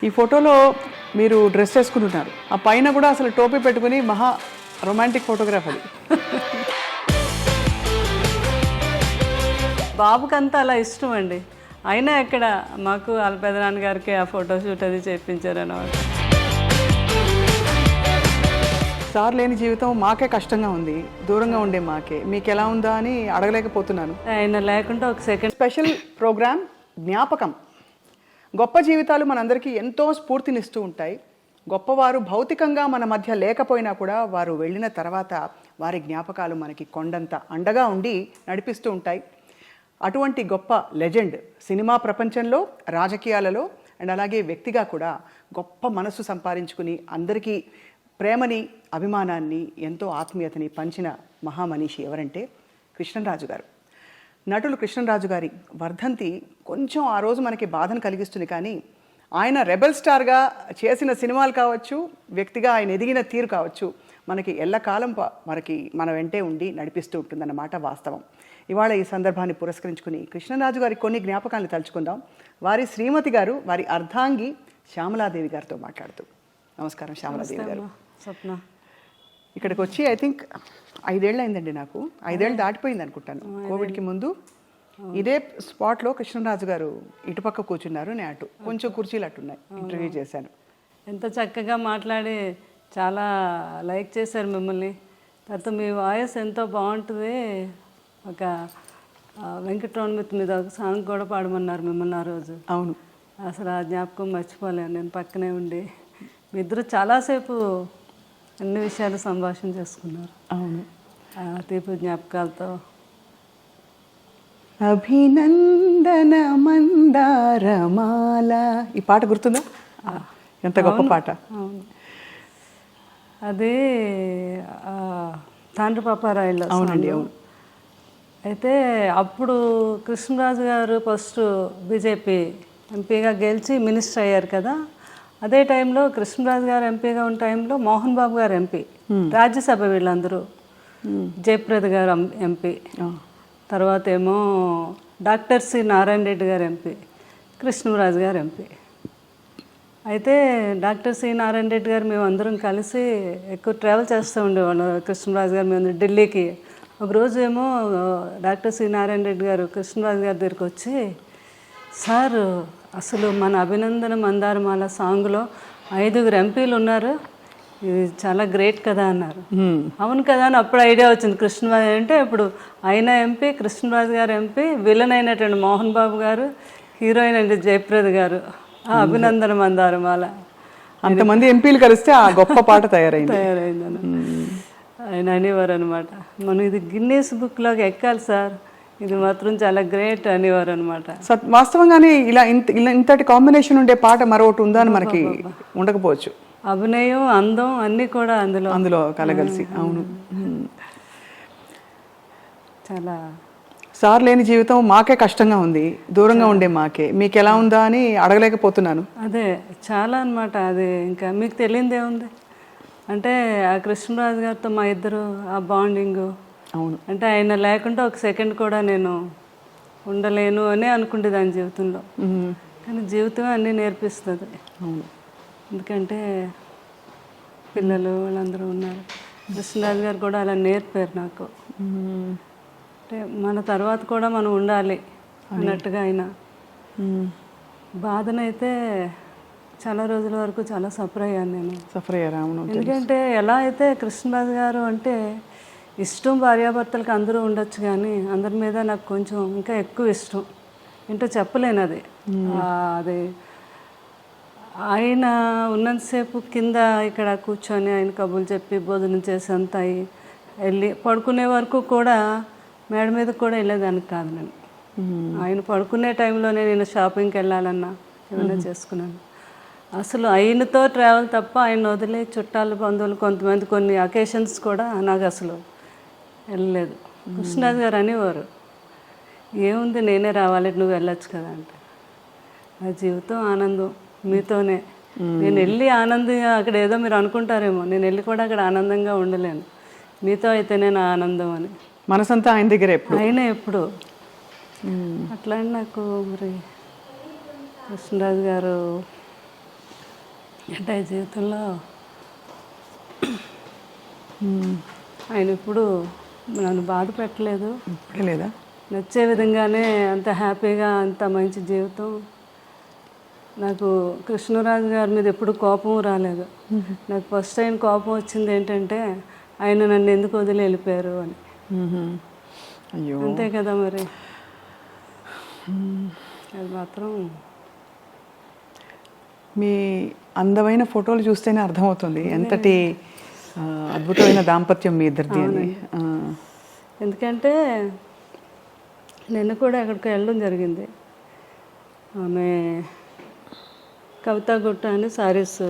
ఈ ఫోటోలో మీరు డ్రెస్ వేసుకుని ఉన్నారు, ఆ పైన కూడా అసలు టోపీ పెట్టుకుని మహా రొమాంటిక్ ఫోటోగ్రాఫ్ అది. బాబుకి అంతా అలా ఇష్టం అండి. అయినా ఎక్కడ మాకు వాళ్ళ పెదనాన్నగారికి ఆ ఫోటోషూట్ అది చేయించారు అన్నమాట. సార్ లేని జీవితం మాకే కష్టంగా ఉంది, దూరంగా ఉండే మాకే, మీకు ఎలా ఉందా అని అడగలేకపోతున్నాను. ఆయన లేకుంటే ఒక సెకండ్. స్పెషల్ ప్రోగ్రామ్ జ్ఞాపకం. గొప్ప జీవితాలు మనందరికీ ఎంతో స్ఫూర్తినిస్తూ ఉంటాయి. గొప్పవారు భౌతికంగా మన మధ్య లేకపోయినా కూడా వారు వెళ్ళిన తర్వాత వారి జ్ఞాపకాలు మనకి కొండంత అండగా ఉండి నడిపిస్తూ ఉంటాయి. అటువంటి గొప్ప లెజెండ్ సినిమా ప్రపంచంలో, రాజకీయాలలో అండ్ అలాగే వ్యక్తిగా కూడా గొప్ప మనసు సంపాదించుకుని అందరికీ ప్రేమని, అభిమానాన్ని, ఎంతో ఆత్మీయతని పంచిన మహామనీషి ఎవరంటే కృష్ణరాజు గారు. నటులు కృష్ణరాజు గారి వర్ధంతి కొంచెం ఆ రోజు మనకి బాధను కలిగిస్తుంది, కానీ ఆయన రెబెల్ స్టార్గా చేసిన సినిమాలు కావచ్చు, వ్యక్తిగా ఆయన ఎదిగిన తీరు కావచ్చు, మనకి ఎల్లకాలం మన వెంటే ఉండి నడిపిస్తూ ఉంటుందన్నమాట వాస్తవం. ఇవాళ ఈ సందర్భాన్ని పురస్కరించుకుని కృష్ణరాజు గారి కొన్ని జ్ఞాపకాలను తలుచుకుందాం. వారి శ్రీమతి గారు, వారి అర్ధాంగి శ్యామలాదేవి గారితో మాట్లాడుతూ. నమస్కారం శ్యామలాదేవి గారు. స్వప్న, ఇక్కడికి వచ్చి ఐ థింక్ 5 ఏళ్ళు అయిందండి. నాకు 5 ఏళ్ళు దాటిపోయింది అనుకుంటాను. కోవిడ్కి ముందు ఇదే స్పాట్లో కృష్ణరాజు గారు ఇటుపక్క కూర్చున్నారు, నేను అటు కొంచెం కుర్చీలు అట్టున్నాయి. ఇంటర్వ్యూ చేశాను. ఎంత చక్కగా మాట్లాడి చాలా లైక్ చేశారు మిమ్మల్ని. తర్వాత మీ వాయిస్ ఎంతో బాగుంటుంది. ఒక వెంకటరమణ మీద ఒక సాంగ్ కూడా పాడమన్నారు మిమ్మల్ని ఆ రోజు. అవును, అసలు ఆ జ్ఞాపకం మర్చిపోలేను. నేను పక్కనే ఉండి మీ ఇద్దరు చాలాసేపు అన్ని విషయాలు సంభాషణ చేసుకున్నారు. అవును, తీపి జ్ఞాపకాలతో. అభినందన మందారమాల, ఈ పాట గుర్తుందా? ఎంత గొప్ప పాట. అవును, అది తాండ్రపాపారాయుల్లో. అవునండి, అవును. అయితే అప్పుడు కృష్ణరాజు గారు ఫస్ట్ బీజేపీ ఎంపీగా గెలిచి మినిస్టర్ అయ్యారు కదా. అదే టైంలో కృష్ణరాజు గారు ఎంపీగా ఉన్న టైంలో మోహన్ బాబు గారు ఎంపీ, రాజ్యసభ వీళ్ళందరూ, జయప్రద గారు ఎంపీ, తర్వాత ఏమో డాక్టర్ సి నారాయణ రెడ్డి గారు ఎంపీ, కృష్ణరాజు గారు ఎంపీ. అయితే డాక్టర్ సి నారాయణ రెడ్డి గారు మేము అందరం కలిసి ఎక్కువ ట్రావెల్ చేస్తూ ఉండేవాళ్ళం. కృష్ణరాజు గారు మేము ఢిల్లీకి. ఒకరోజు ఏమో డాక్టర్ సి నారాయణ రెడ్డి గారు కృష్ణరాజు గారి దగ్గరికి వచ్చి, సార్ అసలు మన అభినందన మందారమాల సాంగ్లో 5 ఎంపీలు ఉన్నారు, ఇది చాలా గ్రేట్ కదా అన్నారు. అవును కదా అని అప్పుడు ఐడియా వచ్చింది. కృష్ణరాజు అంటే ఇప్పుడు ఆయన ఎంపీ, కృష్ణరాజు గారు ఎంపీ, విలన్ అయినటువంటి మోహన్ బాబు గారు, హీరోయిన్ అంటే జయప్రద గారు, అభినందన మందారమాల, అంతమంది ఎంపీలు కలిస్తే ఆ గొప్ప పాట తయారైందని ఆయన అనేవారు అనమాట. మనం ఇది గిన్నీస్ బుక్లోకి ఎక్కాలి సార్, ఇది మాత్రం చాలా గ్రేట్ అనేవారు అనమాట. వాస్తవంగానే ఇలా ఇంతటి కాంబినేషన్ ఉండే పాట మరొకటి ఉందా అని మనకి ఉండకపోవచ్చు. అభినయం, అందం అన్నీ కూడా అందులో కలగలిసి. అవును, చాలా. సార్ లేని జీవితం మాకే కష్టంగా ఉంది, దూరంగా ఉండే మాకే, మీకు ఎలా ఉందా అని అడగలేకపోతున్నాను. అదే చాలా అనమాట. అది ఇంకా మీకు తెలియదేముంది అంటే ఆ కృష్ణరాజు గారితో మా ఇద్దరు ఆ బాండింగు. అవును, అంటే ఆయన లేకుంటే ఒక సెకండ్ కూడా నేను ఉండలేను అని అనుకుంటే దాని జీవితంలో. కానీ జీవితమే అన్నీ నేర్పిస్తుంది. అవును, ఎందుకంటే పిల్లలు వాళ్ళందరూ ఉన్నారు. కృష్ణరాజు గారు కూడా అలా నేర్పారు నాకు. అంటే మన తర్వాత కూడా మనం ఉండాలి అన్నట్టుగా ఆయన. బాధనైతే చాలా రోజుల వరకు చాలా సఫర్ అయ్యాను నేను. సఫర్ అయ్యారా? అవును. ఎందుకంటే ఎలా అయితే కృష్ణరాజు గారు అంటే ఇష్టం భార్యాభర్తలకు అందరూ ఉండొచ్చు, కానీ అందరి మీద నాకు కొంచెం ఇంకా ఎక్కువ ఇష్టం. ఏంటో చెప్పలేను అది. అది ఆయన ఉన్నంతసేపు కింద ఇక్కడ కూర్చొని ఆయన కబుర్లు చెప్పి భోజనం చేసి అంతా వెళ్ళి పడుకునే వరకు కూడా మేడ మీద కూడా వెళ్ళేదానికి కాదు నేను. ఆయన పడుకునే టైంలోనే నేను షాపింగ్కి వెళ్ళాలన్నా ఏమైనా చేసుకున్నాను. అసలు ఆయనతో ట్రావెల్ తప్ప ఆయన వదిలే చుట్టాలు, బంధువులు, కొంతమంది కొన్ని అకేషన్స్ కూడా నాకు అసలు వెళ్ళలేదు. కృష్ణరాజు గారు అనేవారు, ఏముంది నేనే రావాలి, నువ్వు వెళ్ళొచ్చు కదా అంటే. నా జీవితం ఆనందం మీతోనే. నేను వెళ్ళి ఆనందంగా అక్కడ ఏదో మీరు అనుకుంటారేమో, నేను వెళ్ళి కూడా అక్కడ ఆనందంగా ఉండలేను. మీతో అయితేనే నా ఆనందం అని. మనసంతా ఆయన దగ్గర, ఆయన ఎప్పుడు అట్లా. నాకు మరి కృష్ణరాజు గారు అంటే జీవితంలో ఆయన ఇప్పుడు నన్ను బాధ పెట్టలేదు, ఇప్పుడే లేదా? నచ్చే విధంగానే అంత హ్యాపీగా అంత మంచి జీవితం. నాకు కృష్ణరాజు గారి మీద ఎప్పుడు కోపం రాలేదు. నాకు ఫస్ట్ టైం కోపం వచ్చింది ఏంటంటే ఆయన నన్ను ఎందుకు వదిలి వెళ్ళిపోయారు అని. అయ్యో, అంతే కదా మరి. అది మాత్రం మీ అందమైన ఫోటోలు చూస్తేనే అర్థమవుతుంది ఎంతటి అద్భుతమైన దాంపత్యం మీ ఇద్దరిది అని. ఎందుకంటే నిన్న కూడా ఎక్కడికి వెళ్ళడం జరిగింది. ఆమె కవితా గుట్ట అని సారీస్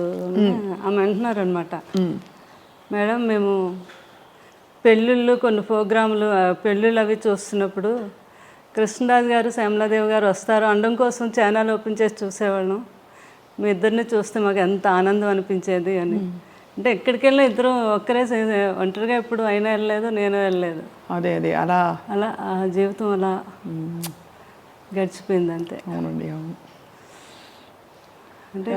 ఆమె అంటున్నారనమాట, మేడం మేము పెళ్ళిళ్ళు కొన్ని ప్రోగ్రాములు పెళ్ళిళ్ళు అవి చూస్తున్నప్పుడు కృష్ణరాజు గారు శ్యామలాదేవి గారు వస్తారు అనడం కోసం ఛానల్ ఓపెన్ చేసి చూసేవాళ్ళం. మీ ఇద్దరిని చూస్తే మాకు ఎంత ఆనందం అనిపించేది అని. అంటే ఎక్కడికి వెళ్ళినా ఇద్దరు ఒక్కరే ఒంటరిగా ఎప్పుడు అయినా వెళ్ళలేదు, నేను వెళ్ళలేదు. అదే అదే అలా అలా ఆ జీవితం అలా గడిచిపోయింది అంతే. అవునండి, అవును. అంటే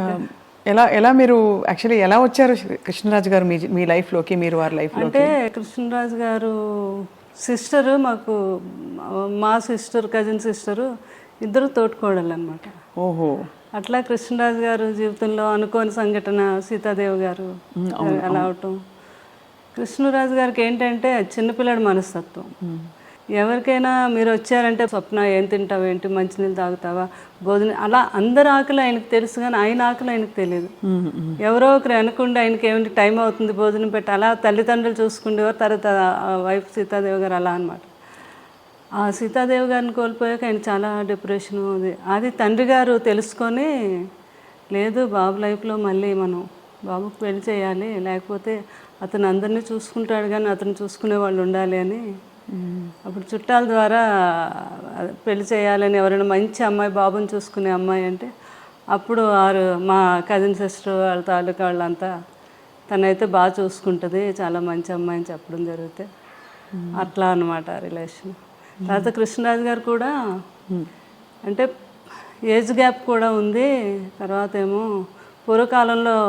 ఎలా ఎలా మీరు యాక్చువల్లీ ఎలా వచ్చారు కృష్ణరాజు గారు మీ లైఫ్లోకి, మీరు వారి లైఫ్లో? అంటే కృష్ణరాజు గారు సిస్టరు, మాకు మా సిస్టర్ కజిన్ సిస్టరు ఇద్దరు తోటికోడలు అనమాట. ఓహో. అట్లా కృష్ణరాజు గారు జీవితంలో అనుకోని సంఘటన సీతాదేవి గారు అలా అవటం. కృష్ణరాజు గారికి ఏంటంటే చిన్నపిల్లడి మనస్తత్వం. ఎవరికైనా మీరు వచ్చారంటే స్వప్న ఏం తింటావు, ఏంటి మంచినీళ్ళు తాగుతావా, భోజనం, అలా అందరి ఆకలి ఆయనకు తెలుసు కానీ ఆయన ఆకలి ఆయనకు తెలియదు. ఎవరో ఒకరు అనుకుంటే ఆయనకి ఏమిటి టైం అవుతుంది భోజనం పెట్టి అలా తల్లిదండ్రులు చూసుకుండేవారు. తర్వాత వైఫ్ సీతాదేవి గారు అలా అనమాట. ఆ సీతాదేవి గారిని కోల్పోయాక ఆయన చాలా డిప్రెషన్. అది తండ్రి గారు తెలుసుకొని, లేదు బాబు లైఫ్లో మళ్ళీ మనం బాబుకు పెళ్లి చేయాలి, లేకపోతే అతను అందరినీ చూసుకుంటాడు కానీ అతను చూసుకునే వాళ్ళు ఉండాలి అని అప్పుడు చుట్టాల ద్వారా పెళ్లి చేయాలని, ఎవరైనా మంచి అమ్మాయి బాబుని చూసుకునే అమ్మాయి అంటే అప్పుడు మా కజిన్ సిస్టర్ వాళ్ళ తాలూకా వాళ్ళంతా తనైతే బాగా చూసుకుంటుంది, చాలా మంచి అమ్మాయి అని చెప్పడం జరిగితే అట్లా అనమాట రిలేషన్. తర్వాత కృష్ణరాజు గారు కూడా అంటే ఏజ్ గ్యాప్ కూడా ఉంది. తర్వాత ఏమో పూర్వకాలంలో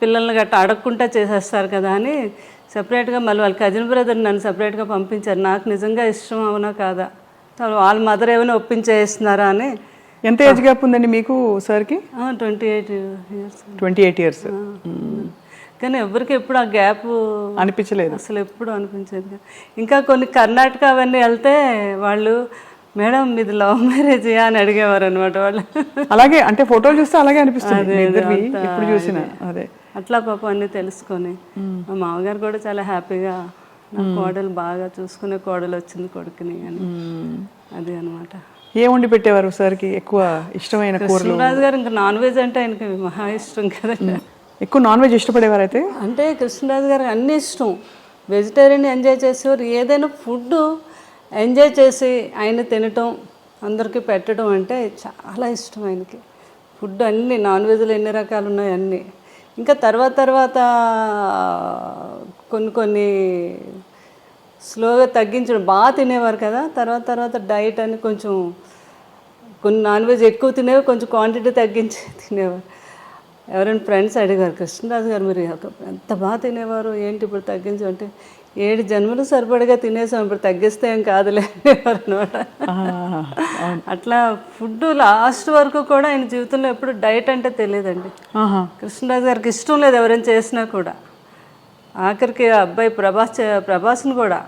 పిల్లల్ని గట్ట అడగకుండా చేసేస్తారు కదా అని సపరేట్గా మళ్ళీ వాళ్ళ కజిన్ బ్రదర్ నన్ను సపరేట్గా పంపించారు. నాకు నిజంగా ఇష్టం అవునా కాదా, వాళ్ళ మదర్ ఏమైనా ఒప్పించేస్తున్నారా అని. ఎంత ఏజ్ గ్యాప్ ఉందండి మీకు సార్కి? 28 years. 28 years. కానీ ఎవరికి ఎప్పుడు ఆ గ్యాప్ అనిపించలేదు, అసలు ఎప్పుడు అనిపించేది. ఇంకా కొన్ని కర్ణాటక అవన్నీ వెళ్తే వాళ్ళు మేడం మీది లవ్ మ్యారేజ్ అని అడిగేవారు అనమాట వాళ్ళు. అలాగే అంటే ఫోటోలు చూస్తే అలాగే అనిపిస్తుంది ఇప్పుడు చూసిన. అదే అట్లా పాపం అన్నీ తెలుసుకొని మా మామగారు కూడా చాలా హ్యాపీగా నా కోడలు బాగా చూసుకునే కోడలు వచ్చింది కొడుకుని అని. అది అనమాట. ఏం వండి పెట్టేవారు సార్కి ఎక్కువ ఇష్టమైన కూరలు? కృష్ణరాజు గారు ఇంకా నాన్ వెజ్ అంటే ఆయనకి మహా ఇష్టం కదా. ఎక్కువ నాన్ వెజ్ ఇష్టపడేవారు అయితే? అంటే కృష్ణరాజు గారికి అన్నీ ఇష్టం. వెజిటేరియన్ ఎంజాయ్ చేసేవారు. ఏదైనా ఫుడ్ ఎంజాయ్ చేసి ఆయన తినటం, అందరికీ పెట్టడం అంటే చాలా ఇష్టం ఆయనకి. ఫుడ్ అన్నీ నాన్ వెజ్లో ఎన్ని రకాలు ఉన్నాయి అన్నీ. ఇంకా తర్వాత కొన్ని స్లోగా తగ్గించడం. బాగా తినేవారు కదా, తర్వాత డైట్ అని కొంచెం కొన్ని నాన్ వెజ్ ఎక్కువ తినేవి, కొంచెం క్వాంటిటీ తగ్గించి తినేవారు. ఎవరైనా ఫ్రెండ్స్ అడిగారు, కృష్ణరాజు గారు మీరు ఎంత బాగా తినేవారు ఏంటి ఇప్పుడు తగ్గించు అంటే, 7 జన్మలు సరిపడగా తినేసాం, ఇప్పుడు తగ్గిస్తే ఏం కాదులే అనేవారు అనమాట. అట్లా ఫుడ్ లాస్ట్ వరకు కూడా ఆయన జీవితంలో ఎప్పుడు డైట్ అంటే తెలియదండి. కృష్ణరాజు గారికి ఇష్టం లేదు ఎవరైనా చేసినా కూడా. ఆఖరికి అబ్బాయి ప్రభాస్ని కూడా,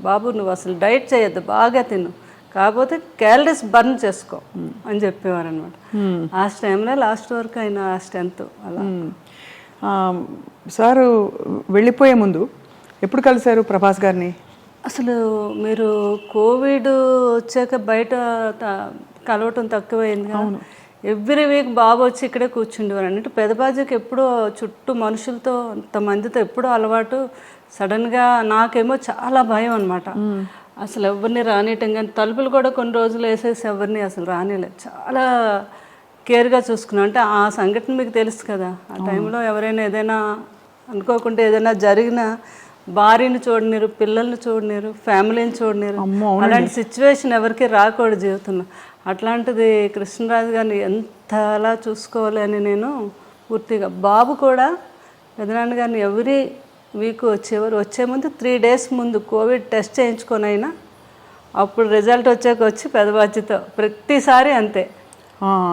బాబు నువ్వు అసలు డైట్ చేయొద్దు, బాగా తిను, కాకపోతే క్యాలరీస్ బర్న్ చేసుకో అని చెప్పేవారు అనమాట. ఆ టైంలో లాస్ట్ వరకు అయిన ఆ స్ట్రెంత్ అలా. సారు వెళ్ళిపోయే ముందు ఎప్పుడు కలిశారు ప్రభాస్ గారిని? అసలు మీరు కోవిడ్ వచ్చాక బయట కలవటం తక్కువైంది కదా. ఎవ్రీ వీక్ బాబు వచ్చి ఇక్కడే కూర్చుండేవారు. అంటే పెదబాజీకి ఎప్పుడూ చుట్టూ మనుషులతో అంతమందితో ఎప్పుడూ అలవాటు. సడన్గా నాకేమో చాలా భయం అనమాట. అసలు ఎవరిని రానియటం కానీ, తలుపులు కూడా కొన్ని రోజులు వేసేసి ఎవరిని అసలు రానిలేదు. చాలా కేర్గా చూసుకున్నాం. అంటే ఆ సంఘటన మీకు తెలుసు కదా, ఆ టైంలో ఎవరైనా ఏదైనా అనుకోకుండా ఏదైనా జరిగినా భార్యని చూడలేరు, పిల్లల్ని చూడలేరు, ఫ్యామిలీని చూడలేరు. అలాంటి సిచ్యువేషన్ ఎవరికి రాకూడదు జీవితంలో. అట్లాంటిది కృష్ణరాజు గారిని ఎంతలా చూసుకోవాలి అని నేను పూర్తిగా. బాబు కూడా పెదనాన్నగారిని ఎవ్రీ వీక్ వచ్చే ముందు 3 days ముందు కోవిడ్ టెస్ట్ చేయించుకొని అయినా అప్పుడు రిజల్ట్ వచ్చి పెద్ద బాధ్యత ప్రతిసారి అంతే.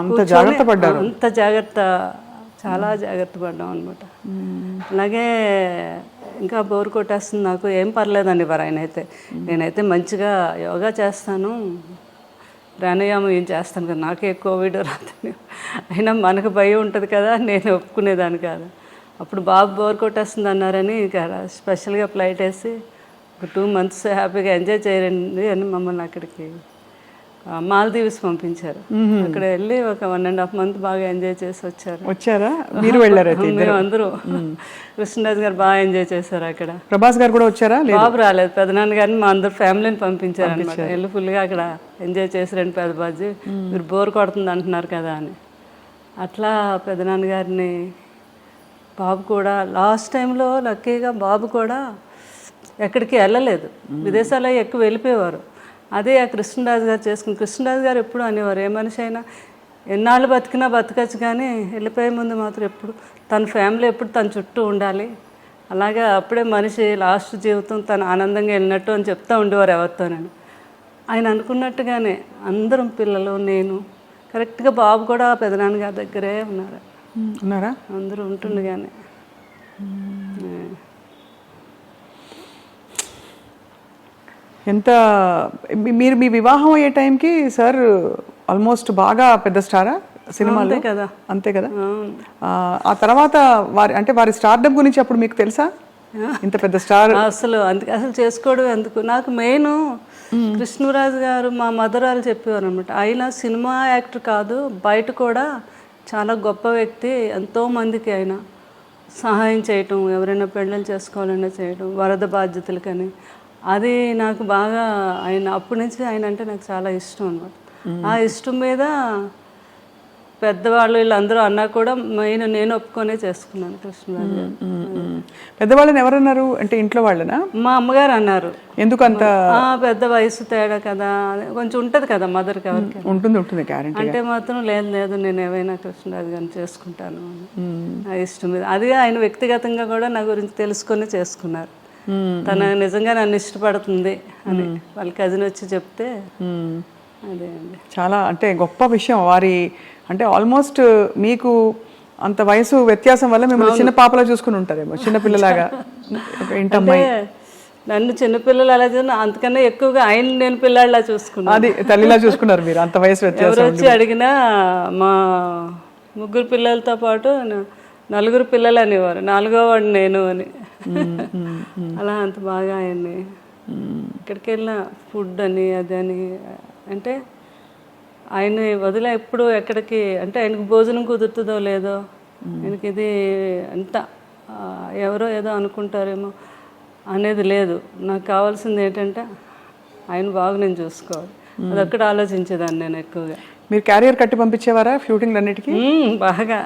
అంత జాగ్రత్త పడ్డారు. అంత జాగ్రత్త, చాలా జాగ్రత్త పడ్డాం అనమాట. అలాగే ఇంకా బోర్ కొట్టేస్తుంది నాకు, ఏం పర్లేదండి వారు ఆయన అయితే. నేనైతే మంచిగా యోగా చేస్తాను, ప్రాణాయామం ఏం చేస్తాను కదా, నాకే కోవిడ్ రాదని. అయినా మనకు భయం ఉంటుంది కదా, నేను ఒప్పుకునేదాన్ని కాదు. అప్పుడు బాబు బోర్ కొట్టేస్తుంది అన్నారని ఇక స్పెషల్గా ఫ్లైట్ వేసి ఒక 2 months హ్యాపీగా ఎంజాయ్ చేయండి అని మమ్మల్ని అక్కడికి మాల్దీవ్స్ పంపించారు. అక్కడ వెళ్ళి ఒక 1.5 month బాగా ఎంజాయ్ చేసి వచ్చారా? మీరు వెళ్ళారు? మేము అందరూ. కృష్ణరాజు గారు బాగా ఎంజాయ్ చేశారు అక్కడ. ప్రభాస్ గారు కూడా వచ్చారా? బాబు రాలేదు, పెదనాన్న గారిని మా అందరు ఫ్యామిలీని పంపించారు అనమాట. వెళ్ళి ఫుల్గా అక్కడ ఎంజాయ్ చేసారండి. పెద్ద బాజీ మీరు బోర్ కొడుతుంది అంటున్నారు కదా అని. అట్లా పెదనాన్న గారిని బాబు కూడా లాస్ట్ టైంలో లక్కీగా బాబు కూడా ఎక్కడికి వెళ్ళలేదు, విదేశాల్లో ఎక్కువ వెళ్ళిపోయేవారు. అదే ఆ కృష్ణరాజు గారు కృష్ణరాజు గారు ఎప్పుడు అనేవారు, ఏ మనిషి అయినా ఎన్నాళ్ళు బతికినా బతకచ్చు కానీ వెళ్ళిపోయే ముందు మాత్రం ఎప్పుడు తన ఫ్యామిలీ ఎప్పుడు తన చుట్టూ ఉండాలి, అలాగే అప్పుడే మనిషి లాస్ట్ జీవితం తను ఆనందంగా వెళ్ళినట్టు అని చెప్తూ ఉండేవారు ఎవరితోనని. ఆయన అనుకున్నట్టుగానే అందరం పిల్లలు, నేను కరెక్ట్గా బాబు కూడా పెదనాన్నగారి దగ్గరే ఉన్నారా? అందరూ ఉంటుండగానే. ఎంత మీరు మీ వివాహం అయ్యే టైంకి సార్ ఆల్మోస్ట్ బాగా పెద్ద స్టారా సినిమాలో కదా? అంతే కదా. ఆ తర్వాత వారి స్టార్డమ్ గురించి అప్పుడు మీకు తెలుసా? ఇంత పెద్ద స్టార్ అసలు చేసుకోవడం ఎందుకు. నాకు మెయిన్ కృష్ణరాజు గారు మా మదరాలు చెప్పేవారు అనమాట, ఆయన సినిమా యాక్టర్ కాదు, బయట కూడా చాలా గొప్ప వ్యక్తి, ఎంతోమందికి ఆయన సహాయం చేయటం, ఎవరైనా పెళ్ళిళ్ళు చేసుకోవాలన్నా చేయటం, వరద బాధ్యతలకని. అది నాకు బాగా ఆయన అప్పటి నుంచి ఆయన అంటే నాకు చాలా ఇష్టం అనమాట. ఆ ఇష్టం మీద పెద్దవాళ్ళు వీళ్ళందరూ అన్నా కూడా మెయిన్ నేను ఒప్పుకొనే చేసుకున్నాను కృష్ణరాజు గారు. పెద్దవాళ్ళని ఎవరన్నారు అంటే ఇంట్లో వాళ్ళనా? మా అమ్మగారు అన్నారు. ఎందుకంత పెద్ద వయసు తేడా కదా, కొంచెం ఉంటుంది కదా మదర్కి, ఎవరికి ఉంటుంది అంటే మాత్రం లేదు నేను ఏమైనా కృష్ణరాజు గారిని చేసుకుంటాను ఆ ఇష్టం మీద. అది ఆయన వ్యక్తిగతంగా కూడా నా గురించి తెలుసుకొని చేసుకున్నారు. తన నిజంగా నన్ను ఇష్టపడుతుంది అని వాళ్ళ కజిన్ వచ్చి చెప్తే అదే అండి చాలా అంటే గొప్ప విషయం. వారి అంటే ఆల్మోస్ట్ మీకు అంత వయసు వ్యత్యాసం వల్ల మిమ్మల్ని చిన్న పాపలా చూసుకుని ఉంటారేమో, చిన్నపిల్లలాగా. ఇంటమ్మాయి నన్ను చిన్నపిల్లలు అలా అంతకన్నా ఎక్కువగా ఆయన నేను పిల్లాడిలా చూసుకున్నాను. అది తల్లిలా చూసుకున్నారు మీరు, అంత వయసు వ్యత్యాసం. ఎవరు వచ్చి అడిగినా మా 3 పిల్లలతో పాటు 4 పిల్లలు అనేవారు, 4వ వాడు నేను అని. అలా అంత బాగా ఆయన్ని ఎక్కడికి వెళ్ళిన ఫుడ్ అని అదని అంటే ఆయన వదిలే ఎప్పుడు ఎక్కడికి అంటే ఆయనకు భోజనం కుదురుతుందో లేదో, ఆయనకి ఇది అంత ఎవరో ఏదో అనుకుంటారేమో అనేది లేదు. నాకు కావాల్సింది ఏంటంటే ఆయన బాగా నేను చూసుకోవాలి, అదొక్కటి ఆలోచించేదాన్ని నేను ఎక్కువగా. మీరు క్యారియర్ కట్టి పంపించేవారా షూటింగ్లు అన్నిటికీ? బాగా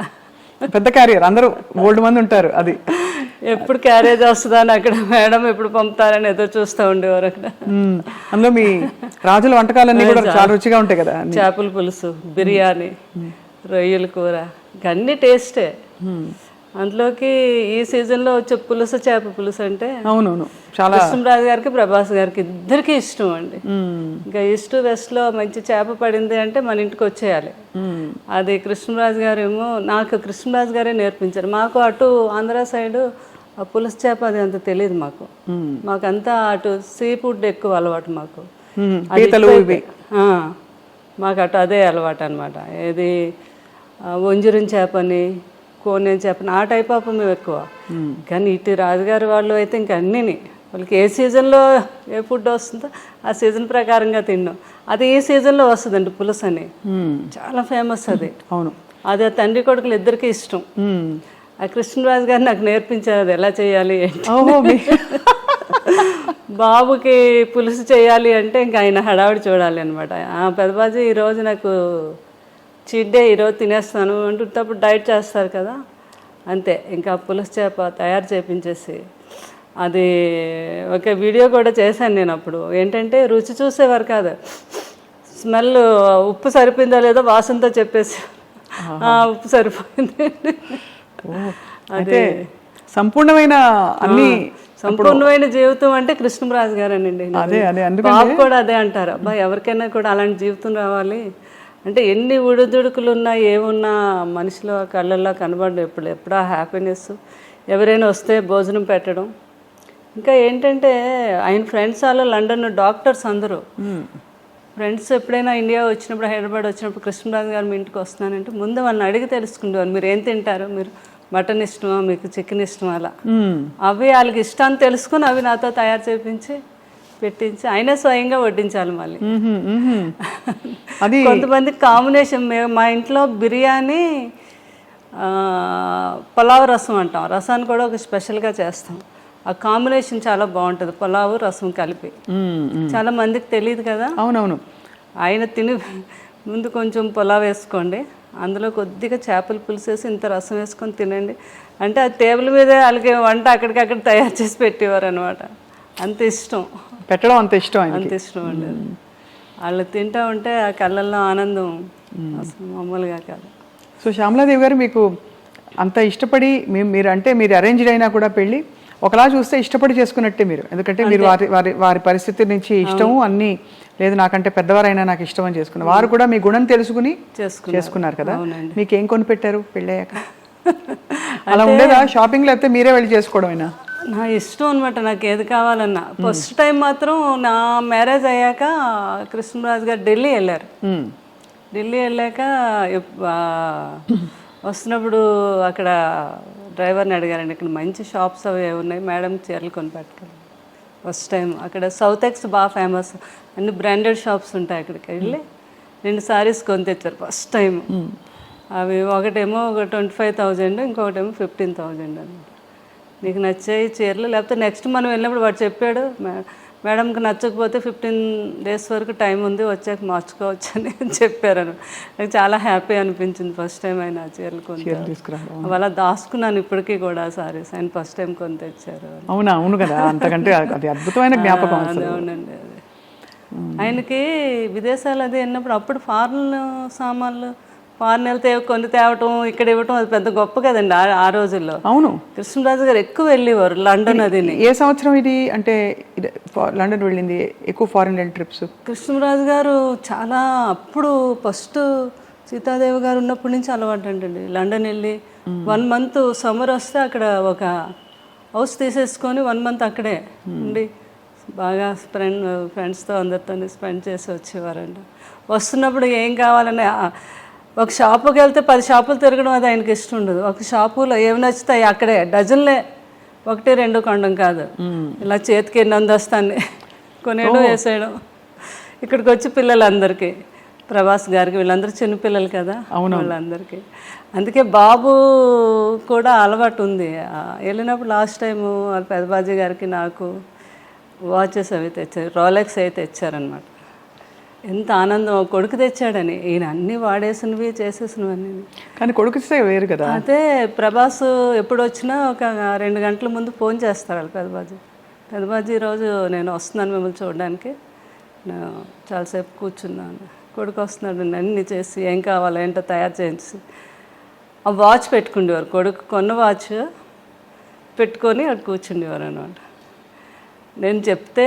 పెద్ద క్యారియర్, అందరూ ఓల్డ్ మంది ఉంటారు. అది ఎప్పుడు క్యారేజ్ వస్తుందా అని అక్కడ మేడం ఎప్పుడు పంపుతారని ఏదో చూస్తూ ఉండేవారు అక్కడ. అందులో మీ రాజుల వంటకాలన్నీ కూడా చాలా రుచిగా ఉంటాయి కదా, చేపల పులుసు, బిర్యానీ, రొయ్యల కూర, అన్ని టేస్టే. అందులోకి ఈ సీజన్లో వచ్చే పులుసు, చేప పులుసు అంటే అవునవును చాలా కృష్ణరాజు గారికి ప్రభాస్ గారికి ఇద్దరికి ఇష్టం అండి. ఇంకా ఈస్ట్ వెస్ట్లో మంచి చేప పడింది అంటే మన ఇంటికి వచ్చేయాలి. అది కృష్ణరాజు గారు ఏమో నాకు కృష్ణరాజు గారే నేర్పించారు. మాకు అటు ఆంధ్ర సైడు ఆ పులుసు చేప అది అంత తెలియదు మాకు. మాకంతా అటు సీ ఫుడ్ ఎక్కువ అలవాటు మాకు. మాకు అటు అదే అలవాటు అనమాట. ఏది వంజరం చేపని, కోనేం చేపని, ఆ టైప్ ఆఫ్ మేము ఎక్కువ. కానీ ఇటు రాజుగారి వాళ్ళు అయితే ఇంకా అన్నీని వాళ్ళకి ఏ సీజన్లో ఏ ఫుడ్ వస్తుందో ఆ సీజన్ ప్రకారంగా తిన్నాం. అది ఈ సీజన్లో వస్తుందండి పులుసు అని, చాలా ఫేమస్ అది. అవును, అది ఆ తండ్రి కొడుకులు ఇద్దరికి ఇష్టం. ఆ కృష్ణరాజు గారు నాకు నేర్పించారు అది ఎలా చేయాలి. బాబుకి పులుసు చేయాలి అంటే ఇంకా ఆయన హడావిడి చూడాలి అనమాట. పెద్దబాజీ ఈరోజు నాకు చీట్ డే, ఈరోజు తినేస్తాను అంటున్నప్పుడు డైట్ చేస్తారు కదా, అంతే. ఇంకా పులుసు చేప తయారు చేయించేసి అది ఒక వీడియో కూడా చేశాను నేను. అప్పుడు ఏంటంటే రుచి చూసేవారు కాదు, స్మెల్ ఉప్పు సరిపోయిందో లేదో వాసనతో చెప్పేసి ఉప్పు సరిపోయింది. అయితే సంపూర్ణమైన అన్ని సంపూర్ణమైన జీవితం అంటే కృష్ణరాజు గారేనండి. అదే బాబు కూడా అదే అంటారు, అబ్బా ఎవరికైనా కూడా అలాంటి జీవితం రావాలి అంటే ఎన్ని ఉడుదుడుకులు ఉన్నా ఏమున్నా మనిషిలో కళ్ళల్లో కనబడడం ఎప్పుడో హ్యాపీనెస్, ఎవరైనా వస్తే భోజనం పెట్టడం. ఇంకా ఏంటంటే ఆయన ఫ్రెండ్స్ వాళ్ళు లండన్ డాక్టర్స్ అందరూ ఫ్రెండ్స్ ఎప్పుడైనా ఇండియా వచ్చినప్పుడు హైదరాబాద్ వచ్చినప్పుడు కృష్ణరాజు గారు మీ ఇంటికి వస్తున్నానంటే ముందు వాళ్ళని అడిగి తెలుసుకుంటారు, మీరు ఏం తింటారు, మీరు మటన్ ఇష్టమా, మీకు చికెన్ ఇష్టమా, అలా అవి వాళ్ళకి ఇష్టాన్ని తెలుసుకుని అవి నాతో తయారు చేయించి పెట్టించి అయినా స్వయంగా వడ్డించాలి మళ్ళీ. కొంతమంది కాంబినేషన్ మా ఇంట్లో బిర్యానీ పులావ్ రసం అంటాం, రసాన్ని కూడా ఒక స్పెషల్గా చేస్తాం. ఆ కాంబినేషన్ చాలా బాగుంటుంది, పులావు రసం కలిపి. చాలా మందికి తెలియదు కదా. అవునవును. ఆయన తిని ముందు కొంచెం పులావ్ వేసుకోండి, అందులో కొద్దిగా చేపల పులుసు వేసి ఇంత రసం వేసుకొని తినండి అంటే ఆ టేబుల్ మీదే వాళ్ళకి వంట అక్కడికక్కడ తయారు చేసి పెట్టేవారు అనమాట. అంత ఇష్టం పెట్టడం, అంత ఇష్టం, అంత ఇష్టం అండి. వాళ్ళు తింటూ ఉంటే ఆ కళ్ళల్లో ఆనందం అసలు మామూలుగా కాదు. సో శ్యామలాదేవి గారు మీకు అంత ఇష్టపడి మీరు అంటే మీరు అరేంజ్డ్ అయినా కూడా పెళ్ళి ఒకలా చూస్తే ఇష్టపడి చేసుకున్నట్టే మీరు, ఎందుకంటే మీరు వారి పరిస్థితి నుంచి ఇష్టము అన్నీ లేదు నాకంటే పెద్దవారైనా నాకు ఇష్టం అని చేసుకున్నారు. వారు కూడా మీ గుణం తెలుసుకుని చేసుకున్నారు కదా. మీకు ఏం కొని పెట్టారు పెళ్ళయ్యాక? అలా ఉండేదా షాపింగ్, లేకపోతే మీరే వెళ్ళి చేసుకోవడమేనా? నా ఇష్టం అనమాట, నాకు ఏది కావాలన్నా. ఫస్ట్ టైం మాత్రం నా మ్యారేజ్ అయ్యాక కృష్ణరాజు గారు ఢిల్లీ వెళ్ళారు. ఢిల్లీ వెళ్ళాక వస్తున్నప్పుడు అక్కడ డ్రైవర్ని అడిగారండి, ఇక్కడ మంచి షాప్స్ అవి ఉన్నాయి మేడం, చీరలు కొని పెట్టుకోవాలి. ఫస్ట్ టైం అక్కడ సౌత్ ఎక్స్ బాగా ఫేమస్, అన్ని బ్రాండెడ్ షాప్స్ ఉంటాయి. అక్కడికి వెళ్ళి 2 సారీస్ కొని తెచ్చారు ఫస్ట్ టైం. అవి ఒకటేమో 25,000, ఇంకొకటేమో 15,000 అన్నమాట. నీకు నచ్చాయి చీరలు, లేకపోతే నెక్స్ట్ మనం వెళ్ళినప్పుడు వాడు చెప్పాడు మేడంకి నచ్చకపోతే 15 days వరకు టైం ఉంది, వచ్చాక మార్చుకోవచ్చు అని చెప్పారు. నాకు చాలా హ్యాపీ అనిపించింది ఫస్ట్ టైం ఆయన చీరలు కొని అలా దాచుకున్నాను ఇప్పటికీ కూడా సారీస్. ఆయన ఫస్ట్ టైం కొని తెచ్చారు. అవునా? అవును కదా, అంతకంటే అది అద్భుతమైన జ్ఞాపకం. అవునండి. అది ఆయనకి విదేశాలు అది వెళ్ళినప్పుడు అప్పుడు ఫారెన్ సామాన్లు ఫారెన్ వెళ్తే కొన్ని తేవటం ఇక్కడ ఇవ్వటం అది పెద్ద గొప్ప కదండి ఆ రోజుల్లో. అవును. కృష్ణరాజు గారు ఎక్కువ వెళ్ళేవారు లండన్. అది ఏ సంవత్సరం ఇది అంటే లండన్ వెళ్ళింది ఎక్కువ ఫారెన్ ట్రిప్స్? కృష్ణరాజు గారు చాలా అప్పుడు ఫస్ట్ సీతాదేవి గారు ఉన్నప్పటి నుంచి అలవాటు అంటండి. లండన్ వెళ్ళి 1 month సమ్మర్ వస్తే అక్కడ ఒక హౌస్ తీసేసుకొని 1 month అక్కడే ఉండి బాగా ఫ్రెండ్స్తో అందరితో స్పెండ్ చేసి వచ్చేవారండి. వస్తున్నప్పుడు ఏం కావాలని ఒక షాపుకి వెళ్తే 10 షాపులు తిరగడం అది ఆయనకి ఇష్టం ఉండదు. ఒక షాపులో ఏమి నచ్చుతాయి అక్కడే డజన్లే, 1-2 కొనడం కాదు, ఇలా చేతికి ఎన్ని అందొస్తాన్ని కొనేయడం వేసేయడం. ఇక్కడికి వచ్చి పిల్లలందరికీ, ప్రభాస్ గారికి వీళ్ళందరూ చిన్నపిల్లలు కదా వాళ్ళందరికీ. అందుకే బాబు కూడా అలవాటు ఉంది. వెళ్ళినప్పుడు లాస్ట్ టైము వాళ్ళ పెద్దబాజీ గారికి నాకు వాచెస్ అవి తెచ్చారు, రోలెక్స్ అయితే తెచ్చారనమాట. ఎంత ఆనందం, కొడుకు తెచ్చాడని. ఈయన అన్నీ వాడేసినవి చేసేసినవన్నీ. కానీ కొడుకు వేరు కదా. అయితే ప్రభాస్ ఎప్పుడు వచ్చినా ఒక 2 గంటల ముందు ఫోన్ చేస్తారు వాళ్ళు పెద్దబాజీ ఈరోజు నేను వస్తున్నాను మిమ్మల్ని చూడడానికి, నేను చాలాసేపు కూర్చున్నాను, కొడుకు వస్తున్నాడు అన్నీ చేసి ఏం కావాలో ఏంటో తయారు చేసి ఆ వాచ్ పెట్టుకుండేవారు. కొడుకు కొన్న వాచ్ పెట్టుకొని అక్కడ కూర్చుండేవారు అనమాట. నేను చెప్తే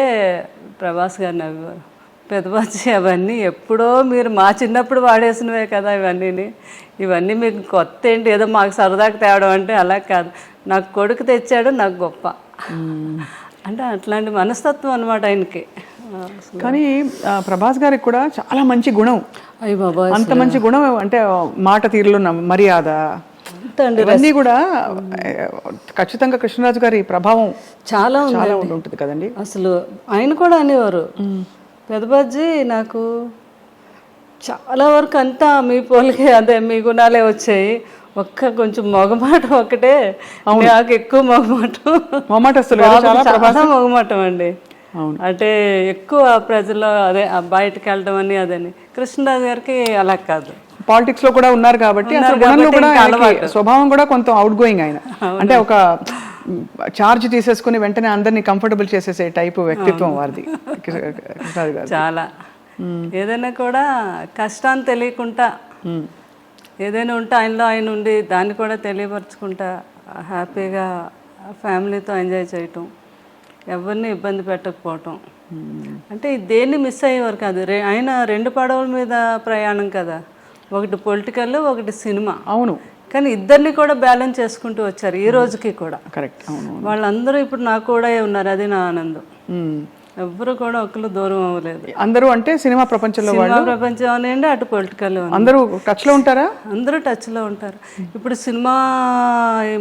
ప్రభాస్ గారు నవ్వేవారు, పెద్దబాజీ అవన్నీ ఎప్పుడో మీరు మా చిన్నప్పుడు వాడేసినవే కదా ఇవన్నీ మీకు కొత్త ఏంటి, ఏదో మాకు సరదాకి తేవడం అంటే అలా కాదు, నాకు కొడుకు తెచ్చాడు నాకు గొప్ప అంటే అట్లాంటి మనస్తత్వం అనమాట ఆయనకి. కానీ ప్రభాస్ గారికి కూడా చాలా మంచి గుణం. అయ్య బాబా, అంత మంచి గుణం అంటే మాట తీరులో మర్యాద ఇవన్నీ కూడా ఖచ్చితంగా కృష్ణరాజు గారి ప్రభావం చాలా ఉంటుంది కదండి. అసలు ఆయన కూడా అనేవారు, పెద్దబాజీ నాకు చాలా వరకు అంతా మీ పోలికే, అదే మీ గుణాలే వచ్చాయి, కొంచెం మొగమాటం ఒకటే నాకు ఎక్కువ మొగమాటం అండి. అంటే ఎక్కువ ప్రజల్లో అదే బయటకు వెళ్ళడం అని అదని. కృష్ణరాజు గారికి అలా కాదు, పాలిటిక్స్ లో కూడా ఉన్నారు కాబట్టి స్వభావం కూడా కొంత అవుట్ గోయింగ్ ఆయన. అంటే ఒక చార్జ్ తీసేసుకుని వెంటనే అందరినీ కంఫర్టబుల్ చేసేసే టైపు వ్యక్తిత్వం వారిది చాలా. ఏదైనా కూడా కష్టాన్ని తెలియకుండా ఏదైనా ఉంటే ఆయనలో ఆయన ఉండి దాన్ని కూడా తెలియపరచుకుంటా హ్యాపీగా ఫ్యామిలీతో ఎంజాయ్ చేయటం, ఎవరిని ఇబ్బంది పెట్టకపోవటం. అంటే దేన్ని మిస్ అయ్యేవారు కాదు. ఆయన 2 పడవల మీద ప్రయాణం కదా, ఒకటి పొలిటికల్, ఒకటి సినిమా. అవును, కానీ ఇద్దరిని కూడా బ్యాలెన్స్ చేసుకుంటూ వచ్చారు ఈ రోజుకి కూడా. కరెక్ట్. అవును, వాళ్ళందరూ ఇప్పుడు నాకు కూడా ఉన్నారు, అది నా ఆనందం. ఎవ్వరు కూడా ఒకరు దూరం అవ్వలేదు. అందరూ అంటే సినిమా ప్రపంచంలో సినిమా ప్రపంచం అనండి, అటు పొలిటికల్ అందరూ టచ్లో ఉంటారా? అందరూ టచ్లో ఉంటారు. ఇప్పుడు సినిమా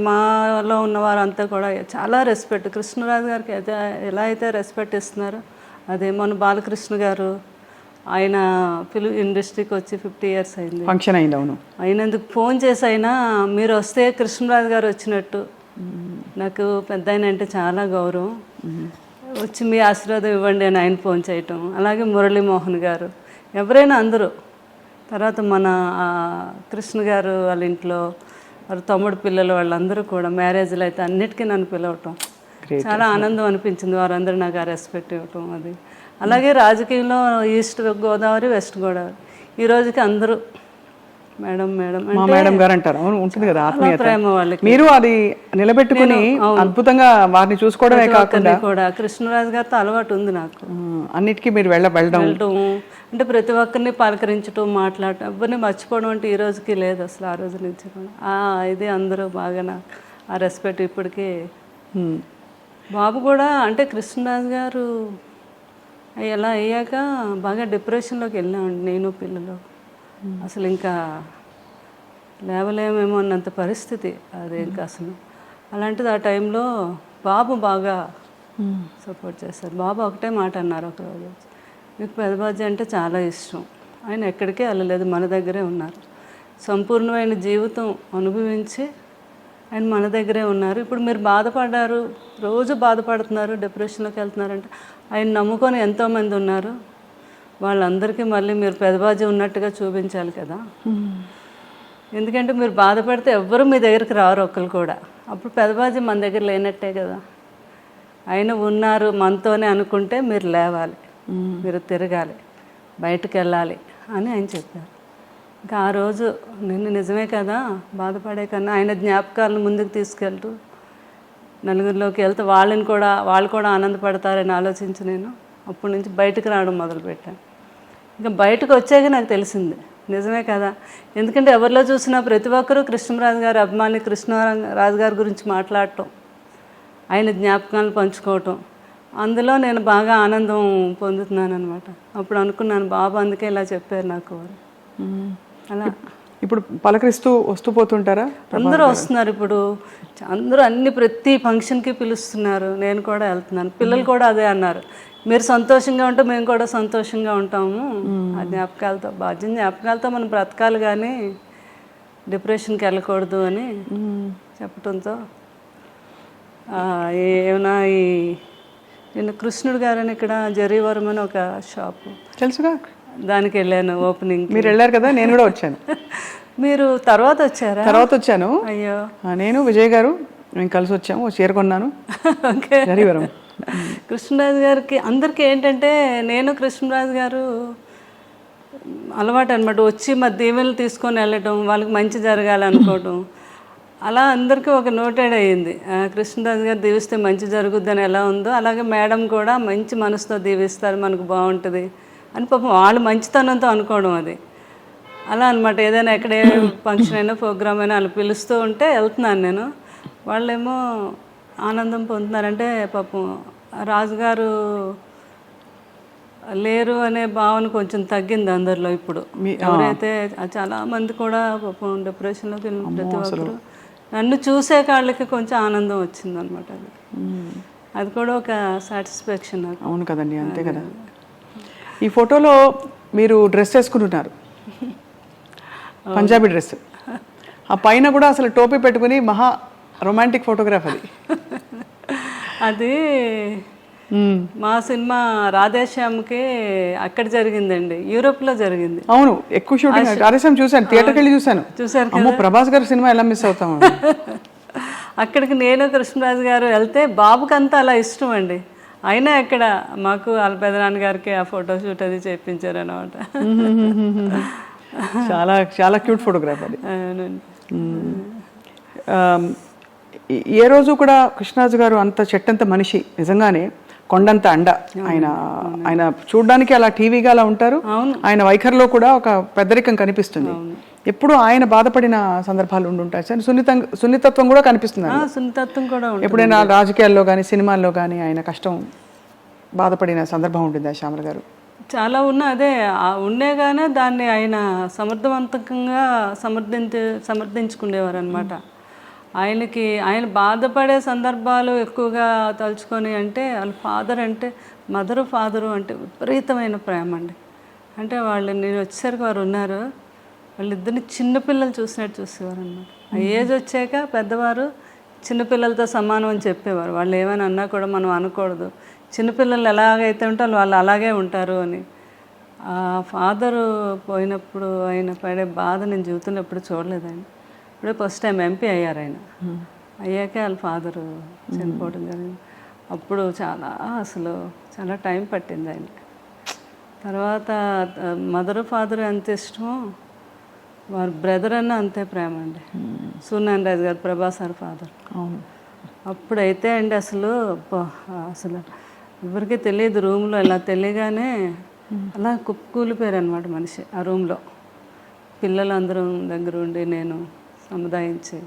మాలో ఉన్నవారు అంతా కూడా చాలా రెస్పెక్ట్. కృష్ణరాజు గారికి అయితే ఎలా అయితే రెస్పెక్ట్ ఇస్తున్నారో అదే మన బాలకృష్ణ గారు, ఆయన ఫిలిం ఇండస్ట్రీకి వచ్చి 50 years అయింది, ఫంక్షన్ అయింది. అవును, అయినందుకు ఫోన్ చేసి అయినా మీరు వస్తే కృష్ణరాజు గారు వచ్చినట్టు. నాకు పెద్ద ఆయన అంటే చాలా గౌరవం, వచ్చి మీ ఆశీర్వాదం ఇవ్వండి అని ఆయన ఫోన్ చేయటం. అలాగే మురళీమోహన్ గారు, ఎవరైనా అందరూ. తర్వాత మన కృష్ణ గారు వాళ్ళ ఇంట్లో వాళ్ళ తమ్ముడు పిల్లలు వాళ్ళందరూ కూడా మ్యారేజ్లు అయితే అన్నిటికీ నన్ను పిలవటం చాలా ఆనందం అనిపించింది. వారందరూ నాకు ఆ రెస్పెక్ట్ ఇవ్వటం అది. అలాగే రాజకీయంలో ఈస్ట్ గోదావరి, వెస్ట్ గోదావరి, ఈ రోజుకి అందరూ మేడం మేడం మా మేడం గారు అంటారు. అవును, ఉంటుంది కదా ఆత్మీయత. ప్రేమ వాళ్ళకి. మీరు అది నిలబెట్టుకుని అద్భుతంగా వారిని చూసుకోవడమే కాకుండా కూడా కృష్ణరాజు గారితో అలవాటు ఉంది నాకు. అన్నిటికీ మీరు వెళ్ళడం అంటే ప్రతి ఒక్కరిని పలకరించడం, మాట్లాడటం, ఎవరిని మర్చిపోవడం అంటే ఈ రోజుకి లేదు అసలు. ఆ రోజు నుంచి కూడా ఇది అందరూ బాగా నాకు ఆ రెస్పెక్ట్ ఇప్పటికీ. బాబు కూడా అంటే కృష్ణరాజు గారు ఎలా అయ్యాక బాగా డిప్రెషన్లోకి వెళ్ళామండి నేను పిల్లలు. అసలు ఇంకా లేవలేమేమో అన్నంత పరిస్థితి అది. ఇంకా అసలు అలాంటిది ఆ టైంలో బాబు బాగా సపోర్ట్ చేశారు. బాబు ఒకటే మాట అన్నారు ఒకరోజు, మీకు పెదబాజీ అంటే చాలా ఇష్టం, ఆయన ఎక్కడికే వెళ్ళలేదు, మన దగ్గరే ఉన్నారు, సంపూర్ణమైన జీవితం అనుభవించి ఆయన మన దగ్గరే ఉన్నారు. ఇప్పుడు మీరు బాధపడ్డారు, రోజు బాధపడుతున్నారు, డిప్రెషన్లోకి వెళ్తున్నారంటే ఆయన నమ్ముకొని ఎంతోమంది ఉన్నారు, వాళ్ళందరికీ మళ్ళీ మీరు పెదబాజీ ఉన్నట్టుగా చూపించాలి కదా. ఎందుకంటే మీరు బాధపడితే ఎవ్వరూ మీ దగ్గరికి రారు ఒక్కరు కూడా. అప్పుడు పెదబాజీ మన దగ్గర లేనట్టే కదా. ఆయన ఉన్నారు మనతోనే అనుకుంటే మీరు లేవాలి, మీరు తిరగాలి, బయటకు వెళ్ళాలి అని ఆయన చెప్పారు. ఇంకా ఆ రోజు నిజమే కదా, బాధపడే కన్నా ఆయన జ్ఞాపకాలను ముందుకు తీసుకెళ్తూ నలుగురిలోకి వెళ్తే వాళ్ళు కూడా ఆనందపడతారని ఆలోచించి నేను అప్పటి నుంచి బయటకు రావడం మొదలుపెట్టాను. ఇంకా బయటకు వచ్చాక నాకు తెలిసింది నిజమే కదా. ఎందుకంటే ఎవరిలో చూసినా ప్రతి ఒక్కరూ కృష్ణరాజు గారి అభిమాని, కృష్ణరాజు గారి గురించి మాట్లాడటం, ఆయన జ్ఞాపకాలను పంచుకోవటం, అందులో నేను బాగా ఆనందం పొందుతున్నాను అనమాట. అప్పుడు అనుకున్నాను బాబు అందుకే ఇలా చెప్పారు నాకు. అలా ఇప్పుడు పలకరిస్తూ వస్తూ పోతుంటారా? అందరూ వస్తున్నారు ఇప్పుడు, అందరూ ప్రతి ఫంక్షన్కి పిలుస్తున్నారు, నేను కూడా వెళ్తున్నాను. పిల్లలు కూడా అదే అన్నారు, మీరు సంతోషంగా ఉంటే మేము కూడా సంతోషంగా ఉంటాము, ఆ జ్ఞాపకాలతో జ్ఞాపకాలతో మనం బ్రతకాలి కానీ డిప్రెషన్కి వెళ్ళకూడదు అని చెప్పడంతో ఏమైనా నిన్న కృష్ణుడు గారని ఇక్కడ జరీవరం అని ఒక షాపు తెలుసుగా, దానికి వెళ్ళాను ఓపెనింగ్. మీరు వెళ్ళారు కదా, నేను కూడా వచ్చాను. మీరు తర్వాత వచ్చారా? తర్వాత వచ్చాను. అయ్యో, నేను విజయ్ గారు మేము కలిసి వచ్చాము, చీర కొన్నాను. ఓకే. జరీవరం కృష్ణరాజు గారికి అందరికీ ఏంటంటే నేను కృష్ణరాజు గారు అలవాటు అనమాట, వచ్చి మా దీవెనలు తీసుకొని వెళ్ళటం, వాళ్ళకి మంచి జరగాలనుకోవటం, అలా అందరికీ ఒక నోటెడ్ అయ్యింది. కృష్ణరాజు గారు దీవిస్తే మంచి జరుగుద్దని ఎలా ఉందో అలాగే మేడం కూడా మంచి మనసుతో దీవిస్తారు, మనకు బాగుంటుంది అని పాపం వాళ్ళు మంచితనంతో అనుకోవడం అది. అలా అనమాట. ఏదైనా ఎక్కడ ఏ ఫంక్షన్ అయినా ప్రోగ్రామ్ అయినా వాళ్ళు పిలుస్తూ ఉంటే వెళ్తున్నాను నేను, వాళ్ళేమో ఆనందం పొందుతున్నారంటే పాపం రాజుగారు లేరు అనే భావన కొంచెం తగ్గింది అందరిలో. ఇప్పుడు ఎవరైతే చాలామంది కూడా పాపం డిప్రెషన్లోకి వెళ్ళిన ప్రతి ఒక్కరు నన్ను చూసే వాళ్ళకి కొంచెం ఆనందం వచ్చింది అనమాట. అది కూడా ఒక సాటిస్ఫాక్షన్ నాకు. అవును కదండి, అంతే కదా. ఈ ఫోటోలో మీరు డ్రెస్ వేసుకుంటున్నారు, పంజాబీ డ్రెస్, ఆ పైన కూడా అసలు టోపీ పెట్టుకుని మహా రొమాంటిక్ ఫోటోగ్రాఫ్ అది. అది మా సినిమా రాధేశ్యామ్కి అక్కడ జరిగిందండి, యూరోప్లో జరిగింది. అవును, ఎక్కువ షూటింగ్ రాధేశ్యామ్ చూశాను, థియేటర్కి వెళ్ళి చూశాను. చూశారు ప్రభాస్ గారి సినిమా ఎలా మిస్ అవుతాము. అక్కడికి నేను కృష్ణరాజు గారు వెళ్తే బాబుకంతా అలా ఇష్టం అండి, అయినా అక్కడ మాకు వాళ్ళ పెదనాన్న గారికి ఆ ఫోటోషూట్ అది చేయించారు అనమాట. చాలా చాలా క్యూట్ ఫోటోగ్రాఫ్ అది. అవునండి. ఏ రోజు కూడా కృష్ణరాజు గారు అంత చెట్టంత మనిషి, నిజంగానే కొండంత అండ. ఆయన చూడడానికి అలా టీవీగా అలా ఉంటారు, ఆయన వైఖరిలో కూడా ఒక పెద్దరికం కనిపిస్తుంది. ఎప్పుడు ఆయన బాధపడిన సందర్భాలు ఉండుంటాయి సార్. సున్నితత్వం కూడా కనిపిస్తుంది. సున్నితత్వం కూడా ఎప్పుడైనా రాజకీయాల్లో కానీ సినిమాల్లో కానీ ఆయన కష్టం బాధపడిన సందర్భం ఉంటుందా శ్యామల గారు? చాలా అదే ఉండేగానే దాన్ని ఆయన సమర్థవంతంగా సమర్థించుకునేవారు అనమాట. ఆయన బాధపడే సందర్భాలు ఎక్కువగా తలుచుకొని, అంటే వాళ్ళ ఫాదర్ అంటే ఫాదరు అంటే విపరీతమైన ప్రేమ అండి. అంటే నేను వచ్చేసరికి వారు ఉన్నారు, వాళ్ళిద్దరిని చిన్నపిల్లలు చూసినట్టు చూసేవారు అనమాట. ఆ ఏజ్ వచ్చాక పెద్దవారు చిన్నపిల్లలతో సమానం అని చెప్పేవారు. వాళ్ళు ఏమైనా అన్నా కూడా మనం అనకూడదు, చిన్నపిల్లలు ఎలాగైతే ఉంటారో వాళ్ళు అలాగే ఉంటారు అని. ఆ ఫాదరు పోయినప్పుడు ఆయన పడే బాధ నేను జీవితంలో ఎప్పుడు చూడలేదండి. ఇప్పుడే ఫస్ట్ టైం ఎంపీ అయ్యారు ఆయన. అయ్యాకే వాళ్ళ ఫాదరు చనిపోవడం జరిగింది. అప్పుడు చాలా టైం పట్టింది ఆయన. తర్వాత ఫాదర్ ఎంత ఇష్టమో వారి బ్రదర్ అన్న అంతే ప్రేమ అండి. సూర్యనారాయణ రాజు గారు, ప్రభాస్ గారు ఫాదర్. అప్పుడైతే అండి అసలు ఎవరికీ తెలియదు, రూమ్లో ఇలా తెలియగానే అలా కుప్పకూలిపోయారు అనమాట మనిషి ఆ రూమ్లో. పిల్లలందరూ దగ్గర ఉండి నేను సముదాయించి,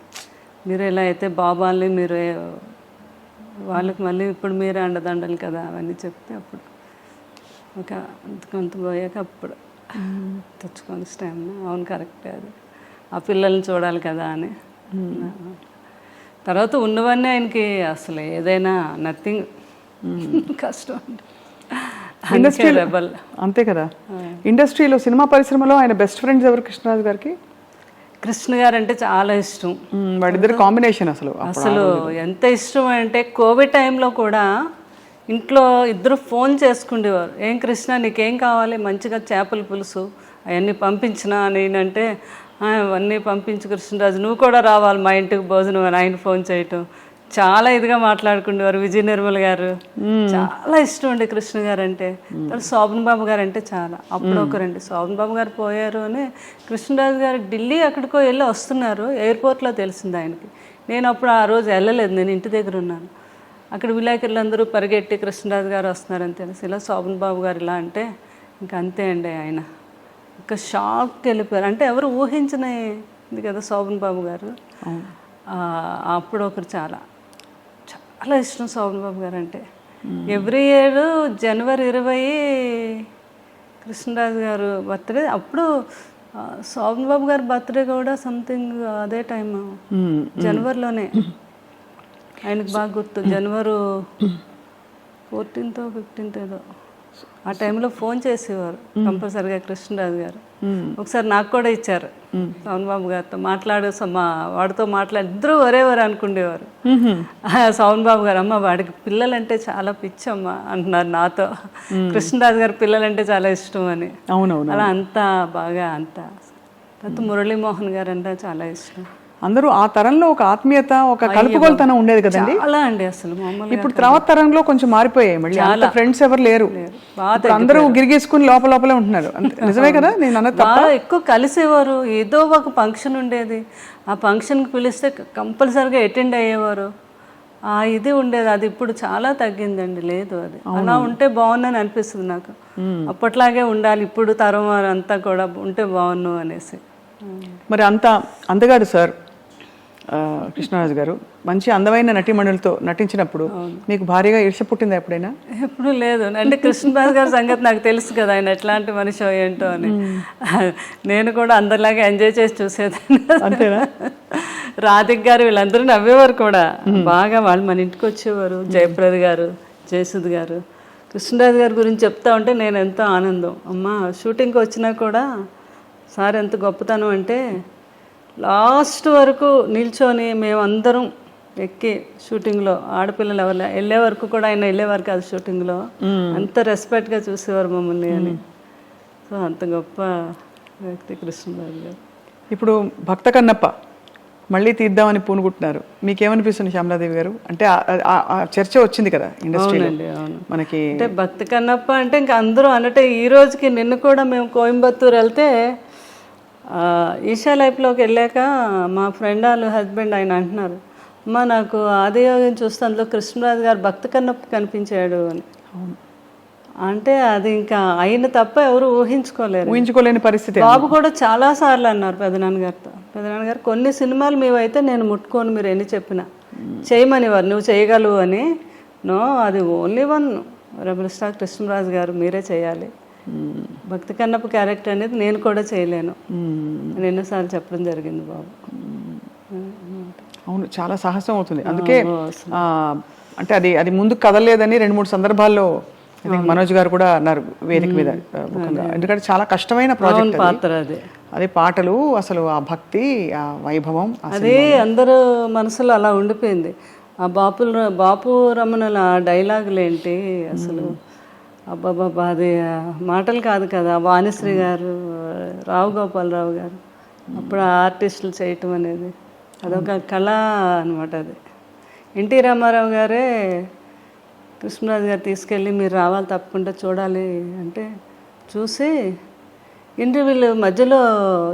మీరు ఎలా అయితే బాబాల్ని మీరు వాళ్ళకి మళ్ళీ ఇప్పుడు మీరే అండదండలు కదా అవన్నీ చెప్తే అప్పుడు ఒక కొంత పోయాక అప్పుడు తెచ్చుకొని స్టామినా, అవును కరెక్టే అది, ఆ పిల్లల్ని చూడాలి కదా అని. తర్వాత ఉన్నవన్నీ ఆయనకి అసలు ఏదైనా నథింగ్, కష్టం ఇండస్ట్రీ రెబల్ అంతే కదా. ఇండస్ట్రీలో సినిమా పరిశ్రమలో ఆయన బెస్ట్ ఫ్రెండ్స్ ఎవరు కృష్ణరాజు గారికి? కృష్ణ గారు అంటే చాలా ఇష్టం. వాడిద్దరు కాంబినేషన్ అసలు ఎంత ఇష్టం అంటే కోవిడ్ టైంలో కూడా ఇంట్లో ఇద్దరు ఫోన్ చేసుకుండేవారు. ఏం కృష్ణ నీకేం కావాలి, మంచిగా చేపల పులుసు అవన్నీ పంపించినా నేనంటే అవన్నీ పంపించు కృష్ణరాజు, నువ్వు కూడా రావాలి మా ఇంటికి భోజనం అని ఆయన ఫోన్ చేయటం. చాలా ఇదిగా మాట్లాడుకునేవారు. విజయ నిర్మల్ గారు చాలా ఇష్టం అండి కృష్ణ గారు అంటే. శోభన్ బాబు గారు అంటే చాలా. అప్పుడు ఒకరండి శోభన్ బాబు గారు పోయారు అని కృష్ణరాజు గారు ఢిల్లీ ఎక్కడికో వెళ్ళి వస్తున్నారు, ఎయిర్పోర్ట్లో తెలిసింది ఆయనకి. నేను అప్పుడు ఆ రోజు వెళ్ళలేదు, నేను ఇంటి దగ్గర ఉన్నాను. అక్కడ విలేకరులందరూ పరిగెట్టి కృష్ణరాజు గారు వస్తున్నారని తెలిసి ఇలా శోభన్ బాబు గారు ఇలా అంటే ఇంకా అంతే అండి, ఆయన ఇంకా షాక్కి వెళ్ళిపోయారు. అంటే ఎవరు ఊహించినది కదా శోభన్ బాబు గారు. అప్పుడు ఒకరు చాలా ఇష్టం శోభన్ బాబు గారు అంటే. ఎవ్రీ ఇయర్ జనవరి 20 కృష్ణరాజు గారు బర్త్డే. అప్పుడు శోభన్ బాబు గారి బర్త్డే కూడా సంథింగ్ అదే టైం జనవరిలోనే. ఆయనకు బాగా గుర్తు, జనవరి 14th 15th ఏదో ఆ టైంలో ఫోన్ చేసేవారు కంపల్సరిగా కృష్ణరాజు గారు. ఒకసారి నాకు కూడా ఇచ్చారు శోభన్ బాబు గారితో వాడితో ఇద్దరు ఒరేవారు అనుకునేవారు. శోభన్ బాబు గారు అమ్మ వాడికి పిల్లలంటే చాలా పిచ్చమ్మ అంటున్నారు నాతో. కృష్ణరాజు గారు పిల్లలంటే చాలా ఇష్టం అని. అలా అంతా బాగా తర్వాత మురళీమోహన్ గారు అంటే చాలా ఇష్టం. అందరూ ఆ తరంలో ఒక ఆత్మీయత, ఒక కలుపుగోలుతనం ఉండేది కదండి. అలా అండి అసలు ఇప్పుడు తర్వాత తరంలో కొంచెం మారిపోయాయి, మళ్ళీ అంత ఫ్రెండ్స్ ఎవరు లేరు. అందరూ గిరిగేసుకుని లోపలే ఉంటున్నారు. నిజమే కదా నేను అన్నది? బాగా ఎక్కువ కలిసేవారు. ఏదో ఒక ఫంక్షన్ ఉండేది, ఆ ఫంక్షన్కి పిలిస్తే కంపల్సరిగా అటెండ్ అయ్యేవారు. ఇది ఉండేది. అది ఇప్పుడు చాలా తగ్గిందండి. లేదు, అది అలా ఉంటే బాగుందని అనిపిస్తుంది నాకు. అప్పట్లాగే ఉండాలి ఇప్పుడు తరం వారు అంతా కూడా ఉంటే బాగున్ను అనేసి. మరి అందగాడు సార్ కృష్ణరాజు గారు. మంచి అందమైన నటీమణులతో నటించినప్పుడు మీకు భారీగా ఈర్ష్య పుట్టిందా ఎప్పుడైనా? ఎప్పుడు లేదు. అంటే కృష్ణరాజు గారి సంగతి నాకు తెలుసు కదా, ఆయన ఎట్లాంటి మనిషి ఏంటో అని. నేను కూడా అందరిలాగా ఎంజాయ్ చేసి చూసేదాన్ని. అంతేనా? రాధిక్ గారు వీళ్ళందరూ నవ్వేవారు కూడా బాగా. వాళ్ళు మన ఇంటికి వచ్చేవారు. జయప్రద గారు, జయసుద్ గారు. కృష్ణరాజు గారి గురించి చెప్తా ఉంటే నేను ఎంతో ఆనందం. అమ్మ షూటింగ్కి వచ్చినా కూడా సార్ ఎంత గొప్పతనం అంటే లాస్ట్ వరకు నిల్చొని మేమందరం ఎక్కి షూటింగ్లో ఆడపిల్లలు ఎవరు వెళ్ళే వరకు కూడా ఆయన వెళ్ళేవారు కాదు షూటింగ్లో. అంత రెస్పెక్ట్గా చూసేవారు మమ్మల్ని అని. సో అంత గొప్ప వ్యక్తి కృష్ణరాజు గారు. ఇప్పుడు భక్త కన్నప్ప మళ్ళీ తీద్దామని పూనుకుంటున్నారు. మీకేమనిపిస్తుంది శ్యామలాదేవి గారు? అంటే చర్చ వచ్చింది కదా ఇండస్ట్రీలో మనకి. అంటే భక్త కన్నప్ప అంటే ఇంకా అందరూ అన్నట్టే ఈ రోజుకి. నిన్న కూడా మేము కోయంబత్తూరు వెళ్తే ఈషా లైఫ్లోకి వెళ్ళాక మా ఫ్రెండ్ వాళ్ళు హస్బెండ్ ఆయన అంటున్నారు, అమ్మ నాకు ఆదియోగం చూస్తే అందులో కృష్ణరాజు గారు భక్తి కన్నప్ప కనిపించాడు అని. అంటే అది ఇంకా ఆయన తప్ప ఎవరు ఊహించుకోలేని పరిస్థితి. బాబు కూడా చాలా సార్లు అన్నారు పెదనాన్నగారు కొన్ని సినిమాలు మేమైతే నేను ముట్టుకోను, మీరు ఎన్ని చెప్పినా చేయమని వారు, నువ్వు చేయగలవు అని. నో, అది only one rebel star Krishnaraju గారు, మీరే చేయాలి. భక్తి కన్నప్ప క్యారెక్టర్ అనేది నేను కూడా చేయలేను అని ఎన్నోసార్లు చెప్పడం జరిగింది బాబు. అవును, చాలా సాహసం అవుతుంది. అందుకే అంటే అది ముందుకు కదలలేదని 2-3 సందర్భాల్లో మనోజ్ గారు కూడా అన్నారు వేదిక మీద. ఎందుకంటే చాలా కష్టమైన ప్రాజెక్ట్ పాత్ర అది. అదే పాటలు, అసలు ఆ భక్తి, ఆ వైభవం, అదే అందరూ మనసులో అలా ఉండిపోయింది. ఆ బాపు రమణల డైలాగులు ఏంటి అసలు, అబ్బాబాబా, అది మాటలు కాదు కదా. వాణిశ్రీ గారు, రావు గోపాలరావు గారు అప్పుడు ఆర్టిస్టులు చేయటం అనేది అదొక కళ అనమాట. అది ఎన్టీ రామారావు గారే కృష్ణరాజు గారు తీసుకెళ్ళి మీరు రావాలి తప్పకుండా చూడాలి అంటే చూసి ఇంటర్వ్యూలు మధ్యలో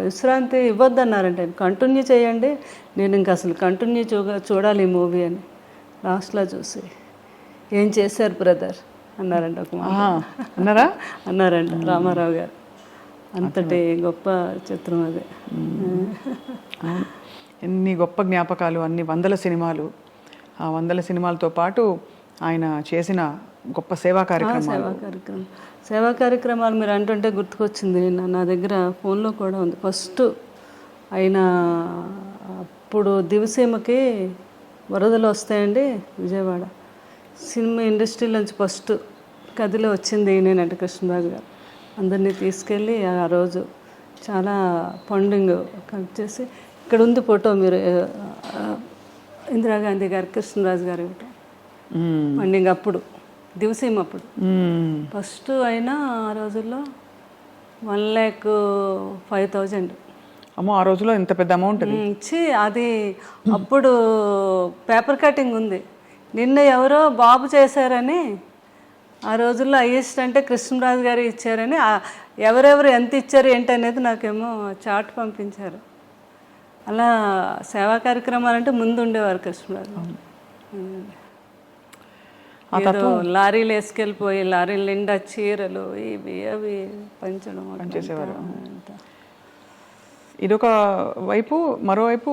విశ్రాంతి ఇవ్వద్దన్నారంటే, కంటిన్యూ చేయండి, నేను ఇంక అసలు కంటిన్యూ చూడాలి ఈ మూవీ అని. లాస్ట్లో చూసి ఏం చేశారు బ్రదర్ అన్నారంట ఒక మాట. అన్నారంట రామారావు గారు. అంతటి గొప్ప చిత్రం అది. ఎన్ని గొప్ప జ్ఞాపకాలు, అన్ని 100 సినిమాలు. ఆ 100 సినిమాలతో పాటు ఆయన చేసిన గొప్ప సేవా కార్యక్రమాలు మీరు అంటుంటే గుర్తుకొచ్చింది. నా దగ్గర ఫోన్లో కూడా ఉంది. ఫస్ట్ ఆయన అప్పుడు దివసీమకి వరదలు వస్తాయండి విజయవాడ, సినిమా ఇండస్ట్రీలోంచి ఫస్ట్ కదిలో వచ్చింది నేనంటే కృష్ణరాజు గారు. అందరినీ తీసుకెళ్ళి ఆ రోజు చాలా ఫండింగ్ కలెక్ట్ చేసి, ఇక్కడ ఉంది ఫోటో, మీరు ఇందిరాగాంధీ గారు కృష్ణరాజు గారు ఇవ్వటం ఫండింగ్ అప్పుడు దివసీమ అప్పుడు ఫస్ట్ అయినా ఆ రోజుల్లో 1,05,000. అమ్మో, ఆ రోజుల్లో ఇంత పెద్ద అమౌంట్ ఇచ్చి, అది అప్పుడు పేపర్ కటింగ్ ఉంది. నిన్న ఎవరో బాబు చేశారని, ఆ రోజుల్లో హైయెస్ట్ అంటే కృష్ణరాజు గారు ఇచ్చారని, ఎవరెవరు ఎంత ఇచ్చారు ఏంటి అనేది నాకేమో చార్ట్ పంపించారు. అలా సేవా కార్యక్రమాలు అంటే ముందు ఉండేవారు కృష్ణరాజు. ఏదో లారీలు వేసుకెళ్ళిపోయి లారీలు నిండా చీరలు ఇవి అవి పనిచేసేవారు. ఇదొక వైపు. మరోవైపు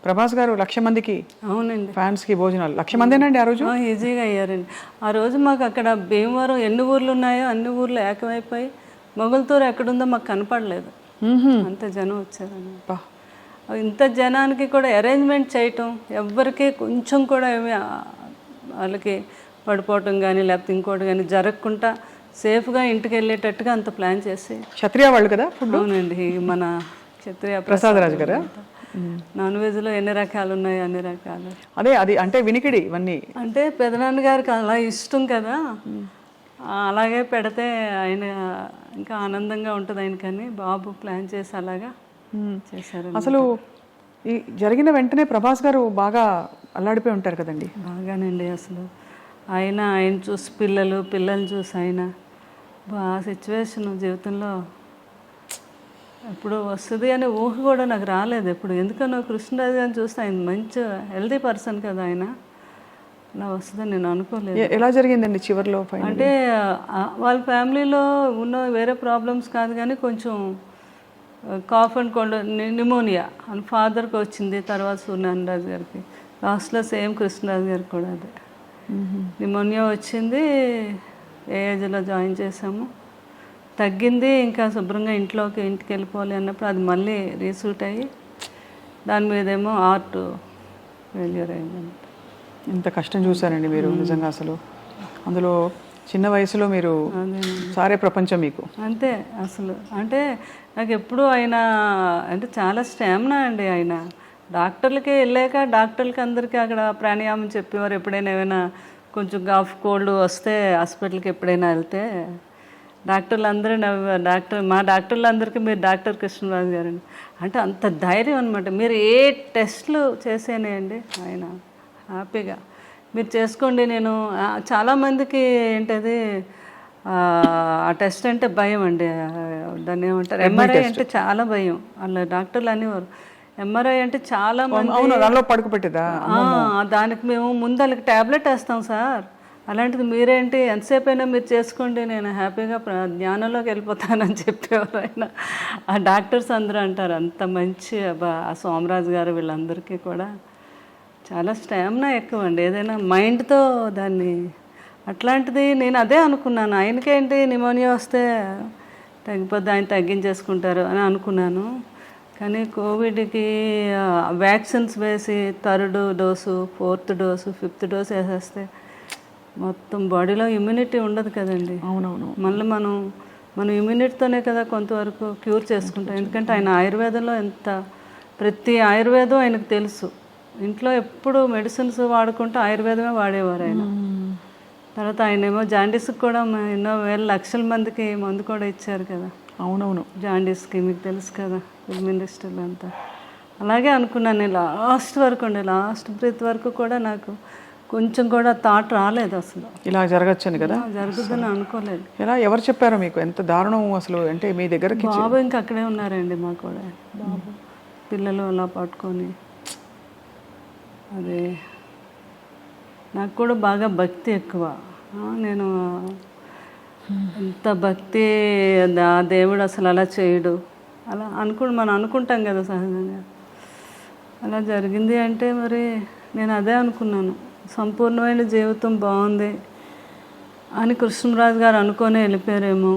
ప్రభాస్ గారు 1,00,000 మందికి, అవునండి, ఫ్యాన్స్కి భోజనాలు 1,00,000 మందేనండి ఆ రోజు. ఈజీగా అయ్యారండి ఆ రోజు. మాకు అక్కడ భీమవరం ఎన్ని ఊర్లు ఉన్నాయో అన్ని ఊర్లు ఏకమైపోయి, మొగల్తూరు ఎక్కడుందో మాకు కనపడలేదు, అంత జనం వచ్చారని. ఇంత జనానికి కూడా అరేంజ్మెంట్ చేయటం, ఎవ్వరికి కొంచెం కూడా ఏమి వాళ్ళకి పడిపోవటం కానీ లేకపోతే ఇంకోటి కానీ జరగకుండా సేఫ్గా ఇంటికి వెళ్ళేటట్టుగా అంత ప్లాన్ చేసి. క్షత్రియ వాళ్ళు కదా? అవునండి, మన క్షత్రియ ప్రసాద్ రాజు గారు. నాన్ వెజ్లో ఎన్ని రకాలు ఉన్నాయి, అన్ని రకాలు. అదే అది అంటే వినికిడి ఇవన్నీ అంటే పెదనాన్న గారికి అలా ఇష్టం కదా, అలాగే పెడితే ఆయన ఇంకా ఆనందంగా ఉంటుంది ఆయనకని బాబు ప్లాన్ చేసి అలాగా చేశారు. అసలు ఈ జరిగిన వెంటనే ప్రభాస్ గారు బాగా అల్లాడిపోయి ఉంటారు కదండి? బాగానండి. అసలు ఆయన చూసి పిల్లల్ని చూసి ఆయన ఆ సిచ్యువేషన్ జీవితంలో ఎప్పుడు వస్తుంది అనే ఊహ కూడా నాకు రాలేదు ఎప్పుడు. ఎందుకనో కృష్ణరాజు గారిని చూస్తే ఆయన మంచి హెల్తీ పర్సన్ కదా, ఆయన అలా వస్తుందని నేను అనుకోలేదు. ఎలా జరిగిందండి చివరిలో? అంటే వాళ్ళ ఫ్యామిలీలో ఉన్న వేరే ప్రాబ్లమ్స్ కాదు కానీ కొంచెం కాఫ్ అండ్ కోల్డ్, న్యూమోనియా అని ఫాదర్కి వచ్చింది, తర్వాత సూర్యనారాయణ గారికి, లాస్ట్లో సేమ్ కృష్ణరాజు గారికి కూడా అదే న్యూమోనియా వచ్చింది. ఏజ్లో జాయిన్ చేసాము, తగ్గింది. ఇంకా శుభ్రంగా ఇంటికి వెళ్ళిపోవాలి అన్నప్పుడు అది మళ్ళీ రీసూట్ అయ్యి దాని మీదేమో ఆర్ట్ ఫెయిల్యూర్ అయింది. ఎంత కష్టం చూసారండి మీరు నిజంగా. అసలు అందులో చిన్న వయసులో మీరు సారే ప్రపంచం మీకు. అంతే అసలు. అంటే నాకు ఎప్పుడు ఆయన అంటే చాలా స్టామినా అండి. ఆయన డాక్టర్లకి వెళ్ళాక డాక్టర్లకి అందరికీ అక్కడ ప్రాణాయామం చెప్పేవారు. ఎప్పుడైనా ఏమైనా కొంచెం కాఫ్ కోల్డ్ వస్తే హాస్పిటల్కి ఎప్పుడైనా వెళ్తే డాక్టర్లు అందరూ నవ్వేవారు. మా డాక్టర్లందరికీ మీరు డాక్టర్ కృష్ణరాజు గారండి అంటే అంత ధైర్యం అనమాట. మీరు ఏ టెస్ట్లు చేసేనాయండి ఆయన హ్యాపీగా మీరు చేసుకోండి. నేను చాలామందికి ఏంటది ఆ టెస్ట్ అంటే భయం అండి. దాన్ని ఏమంటారు, ఎంఆర్ఐ అంటే చాలా భయం. అలా డాక్టర్లు అనేవారు ఎంఆర్ఐ అంటే చాలా మంది. అవును, దానిలో పడుకోబెట్టేదా? దానికి మేము ముందు వాళ్ళకి ట్యాబ్లెట్ వేస్తాం సార్. అలాంటిది మీరేంటి, ఎంతసేపు అయినా మీరు చేసుకోండి, నేను హ్యాపీగా జ్ఞానంలోకి వెళ్ళిపోతానని చెప్పేవారు ఆయన. ఆ డాక్టర్స్ అందరూ అంటారు అంత మంచి ఆ సోమరాజు గారు వీళ్ళందరికీ కూడా చాలా స్టామినా ఎక్కువ అండి. ఏదైనా మైండ్తో దాన్ని, అట్లాంటిది నేను అదే అనుకున్నాను. ఆయనకేంటి నిమోనియా వస్తే తగ్గిపోద్ది, ఆయన తగ్గించేసుకుంటారు అని అనుకున్నాను. కానీ కోవిడ్కి వ్యాక్సిన్స్ వేసి 3rd dose, 4th dose, 5th dose వేసేస్తే మొత్తం బాడీలో ఇమ్యూనిటీ ఉండదు కదండి. అవునవును. మళ్ళీ మనం ఇమ్యూనిటీతోనే కదా కొంతవరకు క్యూర్ చేసుకుంటాం. ఎందుకంటే ఆయన ఆయుర్వేదంలో ప్రతి ఆయుర్వేదం ఆయనకు తెలుసు. ఇంట్లో ఎప్పుడు మెడిసిన్స్ వాడుకుంటూ ఆయుర్వేదమే వాడేవారు ఆయన. తర్వాత ఆయన ఏమో జాండీస్కి కూడా ఎన్నో వేల లక్షల మందికి మందు కూడా ఇచ్చారు కదా. అవునవును. జాండీస్కి మీకు తెలుసు కదా, ఫిల్మ్ ఇండస్ట్రీలో అంతా. అలాగే అనుకున్నాను నేను లాస్ట్ వరకు అండి, లాస్ట్ బ్రీత్ వరకు కూడా నాకు కొంచెం కూడా థాట్ రాలేదు అసలు ఇలా జరగచ్చని కదా. జరుగుతుందని అనుకోలేదు. ఎలా, ఎవరు చెప్పారు మీకు? ఎంత దారుణం అసలు. అంటే మీ దగ్గరకి బాబు ఇంకా అక్కడే ఉన్నారండి, మా కూడా బాబు పిల్లలు అలా పట్టుకొని. అదే నాకు కూడా బాగా భక్తి ఎక్కువ. నేను ఎంత భక్తి, దేవుడు అసలు అలా చేయడు అలా మనం అనుకుంటాం కదా సహజంగా. అలా జరిగింది అంటే మరి నేను అదే అనుకున్నాను, సంపూర్ణమైన జీవితం బాగుంది అని కృష్ణరాజు గారు అనుకొని వెళ్ళిపోయారేమో,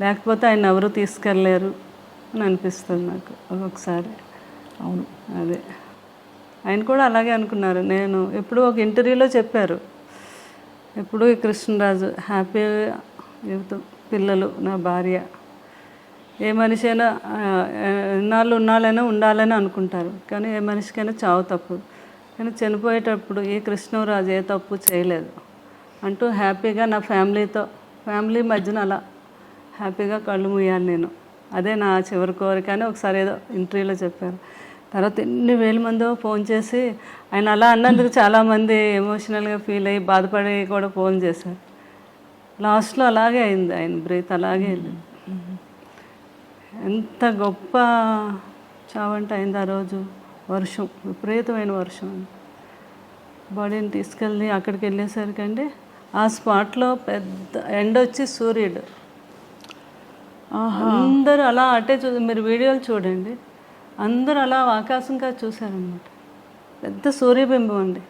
లేకపోతే ఆయన ఎవరు తీసుకెళ్ళలేరు అని అనిపిస్తుంది నాకు ఒక్కొక్కసారి. అవును, అదే ఆయన కూడా అలాగే అనుకున్నారు. నేను ఎప్పుడూ ఒక ఇంటర్వ్యూలో చెప్పారు, ఎప్పుడూ ఈ కృష్ణరాజు హ్యాపీ జీవితం, పిల్లలు, నా భార్య. ఏ మనిషి అయినా ఉన్నాళ్ళైనా ఉండాలని అనుకుంటారు, కానీ ఏ మనిషికైనా చావు తప్పు. కానీ చనిపోయేటప్పుడు ఈ కృష్ణరాజు ఏ తప్పు చేయలేదు అంటూ హ్యాపీగా నా ఫ్యామిలీ మధ్యన అలా హ్యాపీగా కళ్ళు మూయాలి నేను. అదే నా చివరి కోరిక అని ఒకసారి ఏదో ఇంటర్వ్యూలో చెప్పారు. తర్వాత ఎన్ని వేల మందో ఫోన్ చేసి ఆయన అలా అన్నందుకు చాలామంది ఎమోషనల్గా ఫీల్ అయ్యి బాధపడి కూడా ఫోన్ చేశారు. లాస్ట్లో అలాగే అయింది, ఆయన బ్రీత్ అలాగే వెళ్ళింది. ఎంత గొప్ప చావంట అయింది ఆ రోజు. వర్షం, విపరీతమైన వర్షం. బాడీని తీసుకెళ్ళి అక్కడికి వెళ్ళేసరికండి ఆ స్పాట్లో పెద్ద ఎండ వచ్చి సూర్యుడు అందరూ అలా అటే మీరు వీడియోలు చూడండి, అందరూ అలా ఆకాశంగా చూశారనమాట. పెద్ద సూర్యబింబం అండి.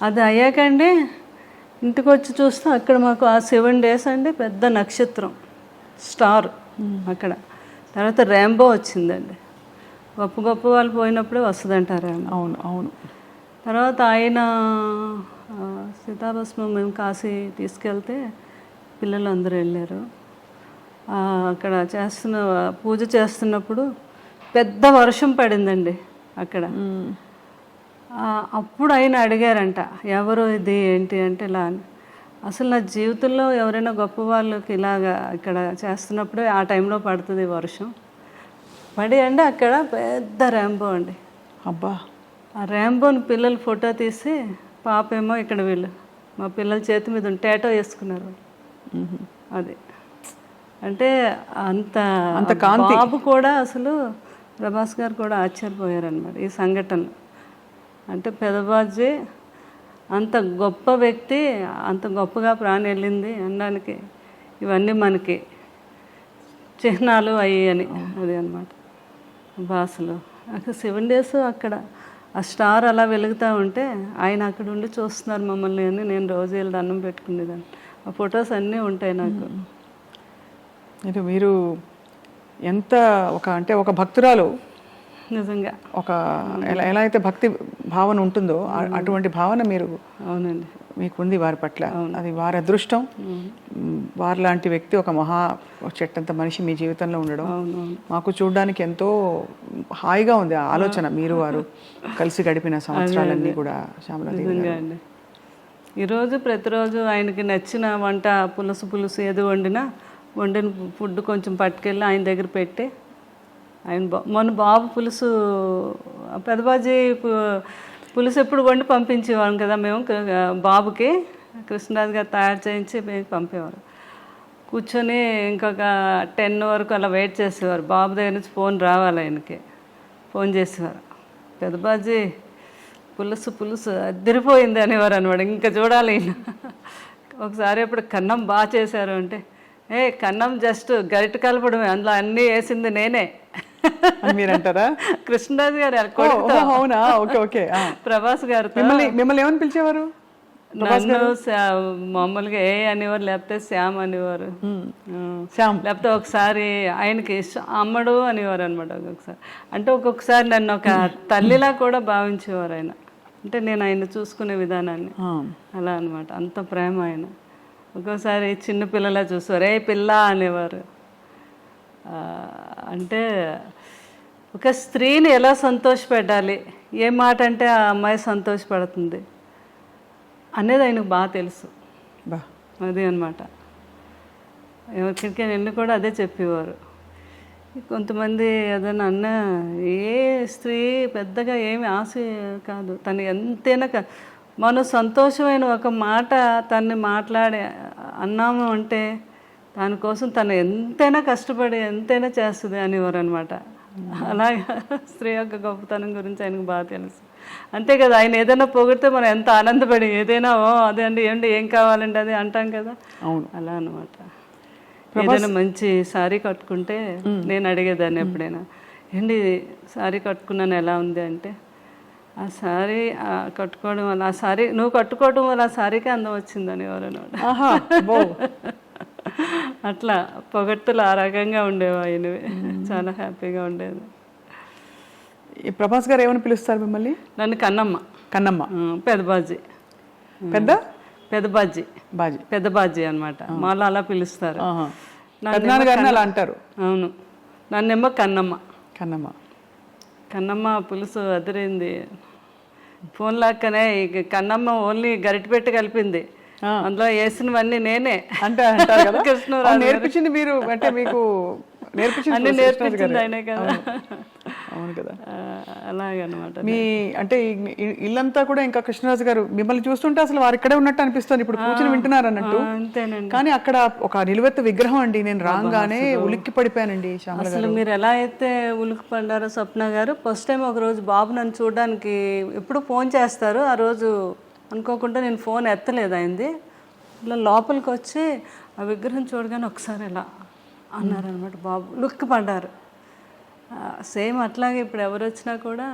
అది అయ్యాకండి ఇంటికి వచ్చి చూస్తే అక్కడ మాకు ఆ 7 days అండి పెద్ద నక్షత్రం, స్టార్ అక్కడ. తర్వాత ర్యాంబో వచ్చిందండి. గొప్ప వాళ్ళు పోయినప్పుడే వస్తుందంటారు. అవును అవును. తర్వాత ఆయన సీతాభస్మం మేము కాశీ తీసుకెళ్తే పిల్లలు అందరూ వెళ్ళారు. అక్కడ పూజ చేస్తున్నప్పుడు పెద్ద వర్షం పడిందండి అక్కడ. అప్పుడు ఆయన అడిగారంట, ఎవరు ఇది ఏంటి అంటే ఇలా అని. అసలు నా జీవితంలో ఎవరైనా గొప్ప వాళ్ళకి ఇలాగా ఇక్కడ చేస్తున్నప్పుడే ఆ టైంలో పడుతుంది వర్షం. పడి అండి అక్కడ పెద్ద ర్యాంబో అండి. అబ్బా, ఆ ర్యాంబోని పిల్లలు ఫోటో తీసి, పాప ఏమో ఇక్కడ వీళ్ళు మా పిల్లల చేతి మీద టాటో వేసుకున్నారు. అది అంటే అంత బాబు కూడా అసలు ప్రభాస్ గారు కూడా ఆశ్చర్యపోయారనమాట ఈ సంఘటనలు. అంటే పెదబాజీ అంత గొప్ప వ్యక్తి, అంత గొప్పగా ప్రాణం వెళ్ళింది అనడానికి ఇవన్నీ మనకి చిహ్నాలు అయ్యి అని అది అనమాట భాషలో. అక్కడ 7 days అక్కడ ఆ స్టార్ అలా వెలుగుతూ ఉంటే ఆయన అక్కడ ఉండి చూస్తున్నారు మమ్మల్ని అని నేను రోజు వెళ్ళి దండం పెట్టుకునేదాన్ని. ఆ ఫొటోస్ అన్నీ ఉంటాయి నాకు. ఇది మీరు ఎంత ఒక భక్తురాలు నిజంగా ఎలా అయితే భక్తి భావన ఉంటుందో అటువంటి భావన మీరు, అవునండి, మీకుంది వారి పట్ల. అది వారి అదృష్టం. వారి లాంటి వ్యక్తి, ఒక చెట్టంత మనిషి మీ జీవితంలో ఉండడం మాకు చూడడానికి ఎంతో హాయిగా ఉంది. ఆ ఆలోచన మీరు వారు కలిసి గడిపిన సంవత్సరాలన్నీ కూడా. శ్యామలాదేవి అండి, ఈరోజు ప్రతిరోజు ఆయనకి నచ్చిన వంట, పులుసు ఏది వండిన ఫుడ్ కొంచెం పట్టుకెళ్ళి ఆయన దగ్గర పెట్టి, ఆయన మొన్న బాబు పులుసు, పెదబాజీ పులుసు ఎప్పుడు వండి పంపించేవాళ్ళం కదా మేము బాబుకి. కృష్ణరాజు గారు తయారు చేయించి మీకు పంపేవారు. కూర్చొని ఇంకొక 10 వరకు అలా వెయిట్ చేసేవారు. బాబు దగ్గర నుంచి ఫోన్ రావాలి, ఆయనకి ఫోన్ చేసేవారు. పెద్దబాజీ పులుసు అదిరిపోయింది అనేవారు అనమాట. ఇంకా చూడాలి ఈయన. ఒకసారి ఇప్పుడు కన్నం బాగా చేశారు అంటే, కన్నం జస్ట్ గరిట కలపడమే, అందులో అన్నీ వేసింది నేనే మీరు అంటారా? కృష్ణరాజు గారు అవునా? Okay okay. ప్రభాస్ గారు మిమ్మల్ని ఏమని పిలిచేవారు? నన్ను మామూలుగా అనేవారు, లేకపోతే శ్యామ్ అనేవారు, లేకపోతే ఒకసారి ఆయనకి అమ్మడు అనేవారు అనమాట. ఒక్కొక్కసారి అంటే ఒక్కొక్కసారి నన్ను ఒక తల్లిలా కూడా భావించేవారు ఆయన. అంటే నేను ఆయన చూసుకునే విధానాన్ని అలా అనమాట. అంత ప్రేమ ఆయన. ఒక్కోసారి చిన్నపిల్లలా చూసేవారు, పిల్ల అనేవారు. అంటే ఒక స్త్రీని ఎలా సంతోషపెట్టాలి, ఏ మాట అంటే ఆ అమ్మాయి సంతోషపడుతుంది అనేది ఆయనకు బాగా తెలుసు. అది అనమాట. ఎవరికైనా వెళ్ళి కూడా అదే చెప్పేవారు. కొంతమంది ఏదైనా అన్న, ఏ స్త్రీ పెద్దగా ఏమి ఆశ కాదు, తను ఎంతైనా మనం సంతోషమైన ఒక మాట తన్ని మాట్లాడి అన్నాము అంటే దానికోసం తను ఎంతైనా కష్టపడి ఎంతైనా చేస్తుంది అనేవారు అనమాట. అలాగా స్త్రీ యొక్క గొప్పతనం గురించి ఆయనకు బాగా తెలుసు. అంతే కదా, ఆయన ఏదైనా పొగిడితే మనం ఎంత ఆనందపడి ఏదైనా అదే అండి ఏం కావాలండి అది అంటాం కదా, అలా అనమాట. ఏదైనా మంచి శారీ కట్టుకుంటే నేను అడిగేదాన్ని ఎప్పుడైనా, ఏంటి శారీ కట్టుకున్నాను ఎలా ఉంది అంటే, ఆ శారీ కట్టుకోవడం వల్ల ఆ శారీ నువ్వు కట్టుకోవడం వల్ల ఆ శారీకి అందం వచ్చిందని ఎవరన్నమాట. అట్లా పొగట్టులు ఆ రకంగా ఉండేవి ఆయనవి. చాలా హ్యాపీగా ఉండేది. ఈ ప్రభాస్ గారు ఏమని పిలుస్తారు మిమ్మల్ని? నన్ను కన్నమ్మ. పెద్దబాజీ పెద్దబాజీ అనమాట. మాలో అలా పిలుస్తారు. అలా అంటారు. అవును. నన్నేమో కన్నమ్మ పులుసు అదిరింది. ఫోన్ లాక్కనే కన్నమ్మ ఓన్లీ గరిటె పెట్టి కలిపింది, అందులో వేసినవన్నీ నేనే అంటే కృష్ణరాజు నేర్పించింది మీరు, అంటే మీకు అన్ని నేర్పించింది ఆయనే కదా. అవును కదా. అలాగనమాట. మీ అంటే ఇల్లంతా కూడా ఇంకా కృష్ణరాజు గారు మిమ్మల్ని చూస్తుంటే అసలు వారు ఇక్కడే ఉన్నట్టు అనిపిస్తుంది. ఇప్పుడు కూర్చొని వింటున్నారు అన్నట్టు. అంతేనండి. కానీ అక్కడ ఒక నిలువెత్తు విగ్రహం అండి. నేను రాగానే ఉలిక్కి పడిపోయానండి. అసలు మీరు ఎలా అయితే ఉలిక్కి పడ్డారో స్వప్న గారు, ఫస్ట్ టైం ఒక రోజు బాబు నన్ను చూడడానికి ఎప్పుడు ఫోన్ చేస్తారు, ఆ రోజు అనుకోకుండా నేను ఫోన్ ఎత్తలేదు అయింది. ఇలా లోపలికి వచ్చి ఆ విగ్రహం చూడగానే ఒకసారి ఎలా అన్నారనమాట. బాబు ఉలిక్కి పడ్డారు. సేమ్ అట్లాగే ఇప్పుడు ఎవరు వచ్చినా కూడా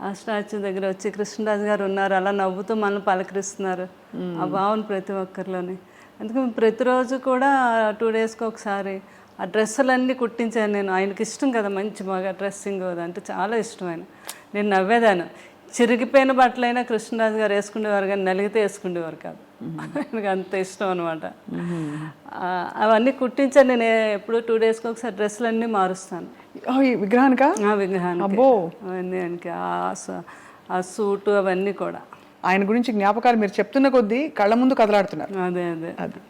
ఆ స్టాచ్యూ దగ్గర వచ్చి కృష్ణరాజు గారు ఉన్నారు అలా నవ్వుతూ మనల్ని పలకరిస్తున్నారు. ఆ భావన ప్రతి ఒక్కరిలోని. అందుకని ప్రతిరోజు కూడా 2 డేస్కి ఒకసారి ఆ డ్రెస్సులన్నీ కుట్టించాను నేను. ఆయనకి ఇష్టం కదా మంచి బాగా డ్రెస్సింగ్ అంటే చాలా ఇష్టం ఆయన. నేను నవ్వేదాను. చిరిగిపోయిన బట్టలైనా కృష్ణరాజు గారు వేసుకునేవారు, కానీ నలిగితే వేసుకునేవారు కాదు. ఆయనకు అంత ఇష్టం అనమాట. అవన్నీ కుట్టించాను నేను. ఎప్పుడు 2 డేస్కి ఒకసారి డ్రెస్సులన్నీ మారుస్తాను విగ్రహానికి. అవన్నీ ఆయనకి ఆ సూటు అవన్నీ కూడా. ఆయన గురించి జ్ఞాపకాలు మీరు చెప్తున్న కొద్దీ కళ్ళ ముందు కదలాడుతున్నారు. అదే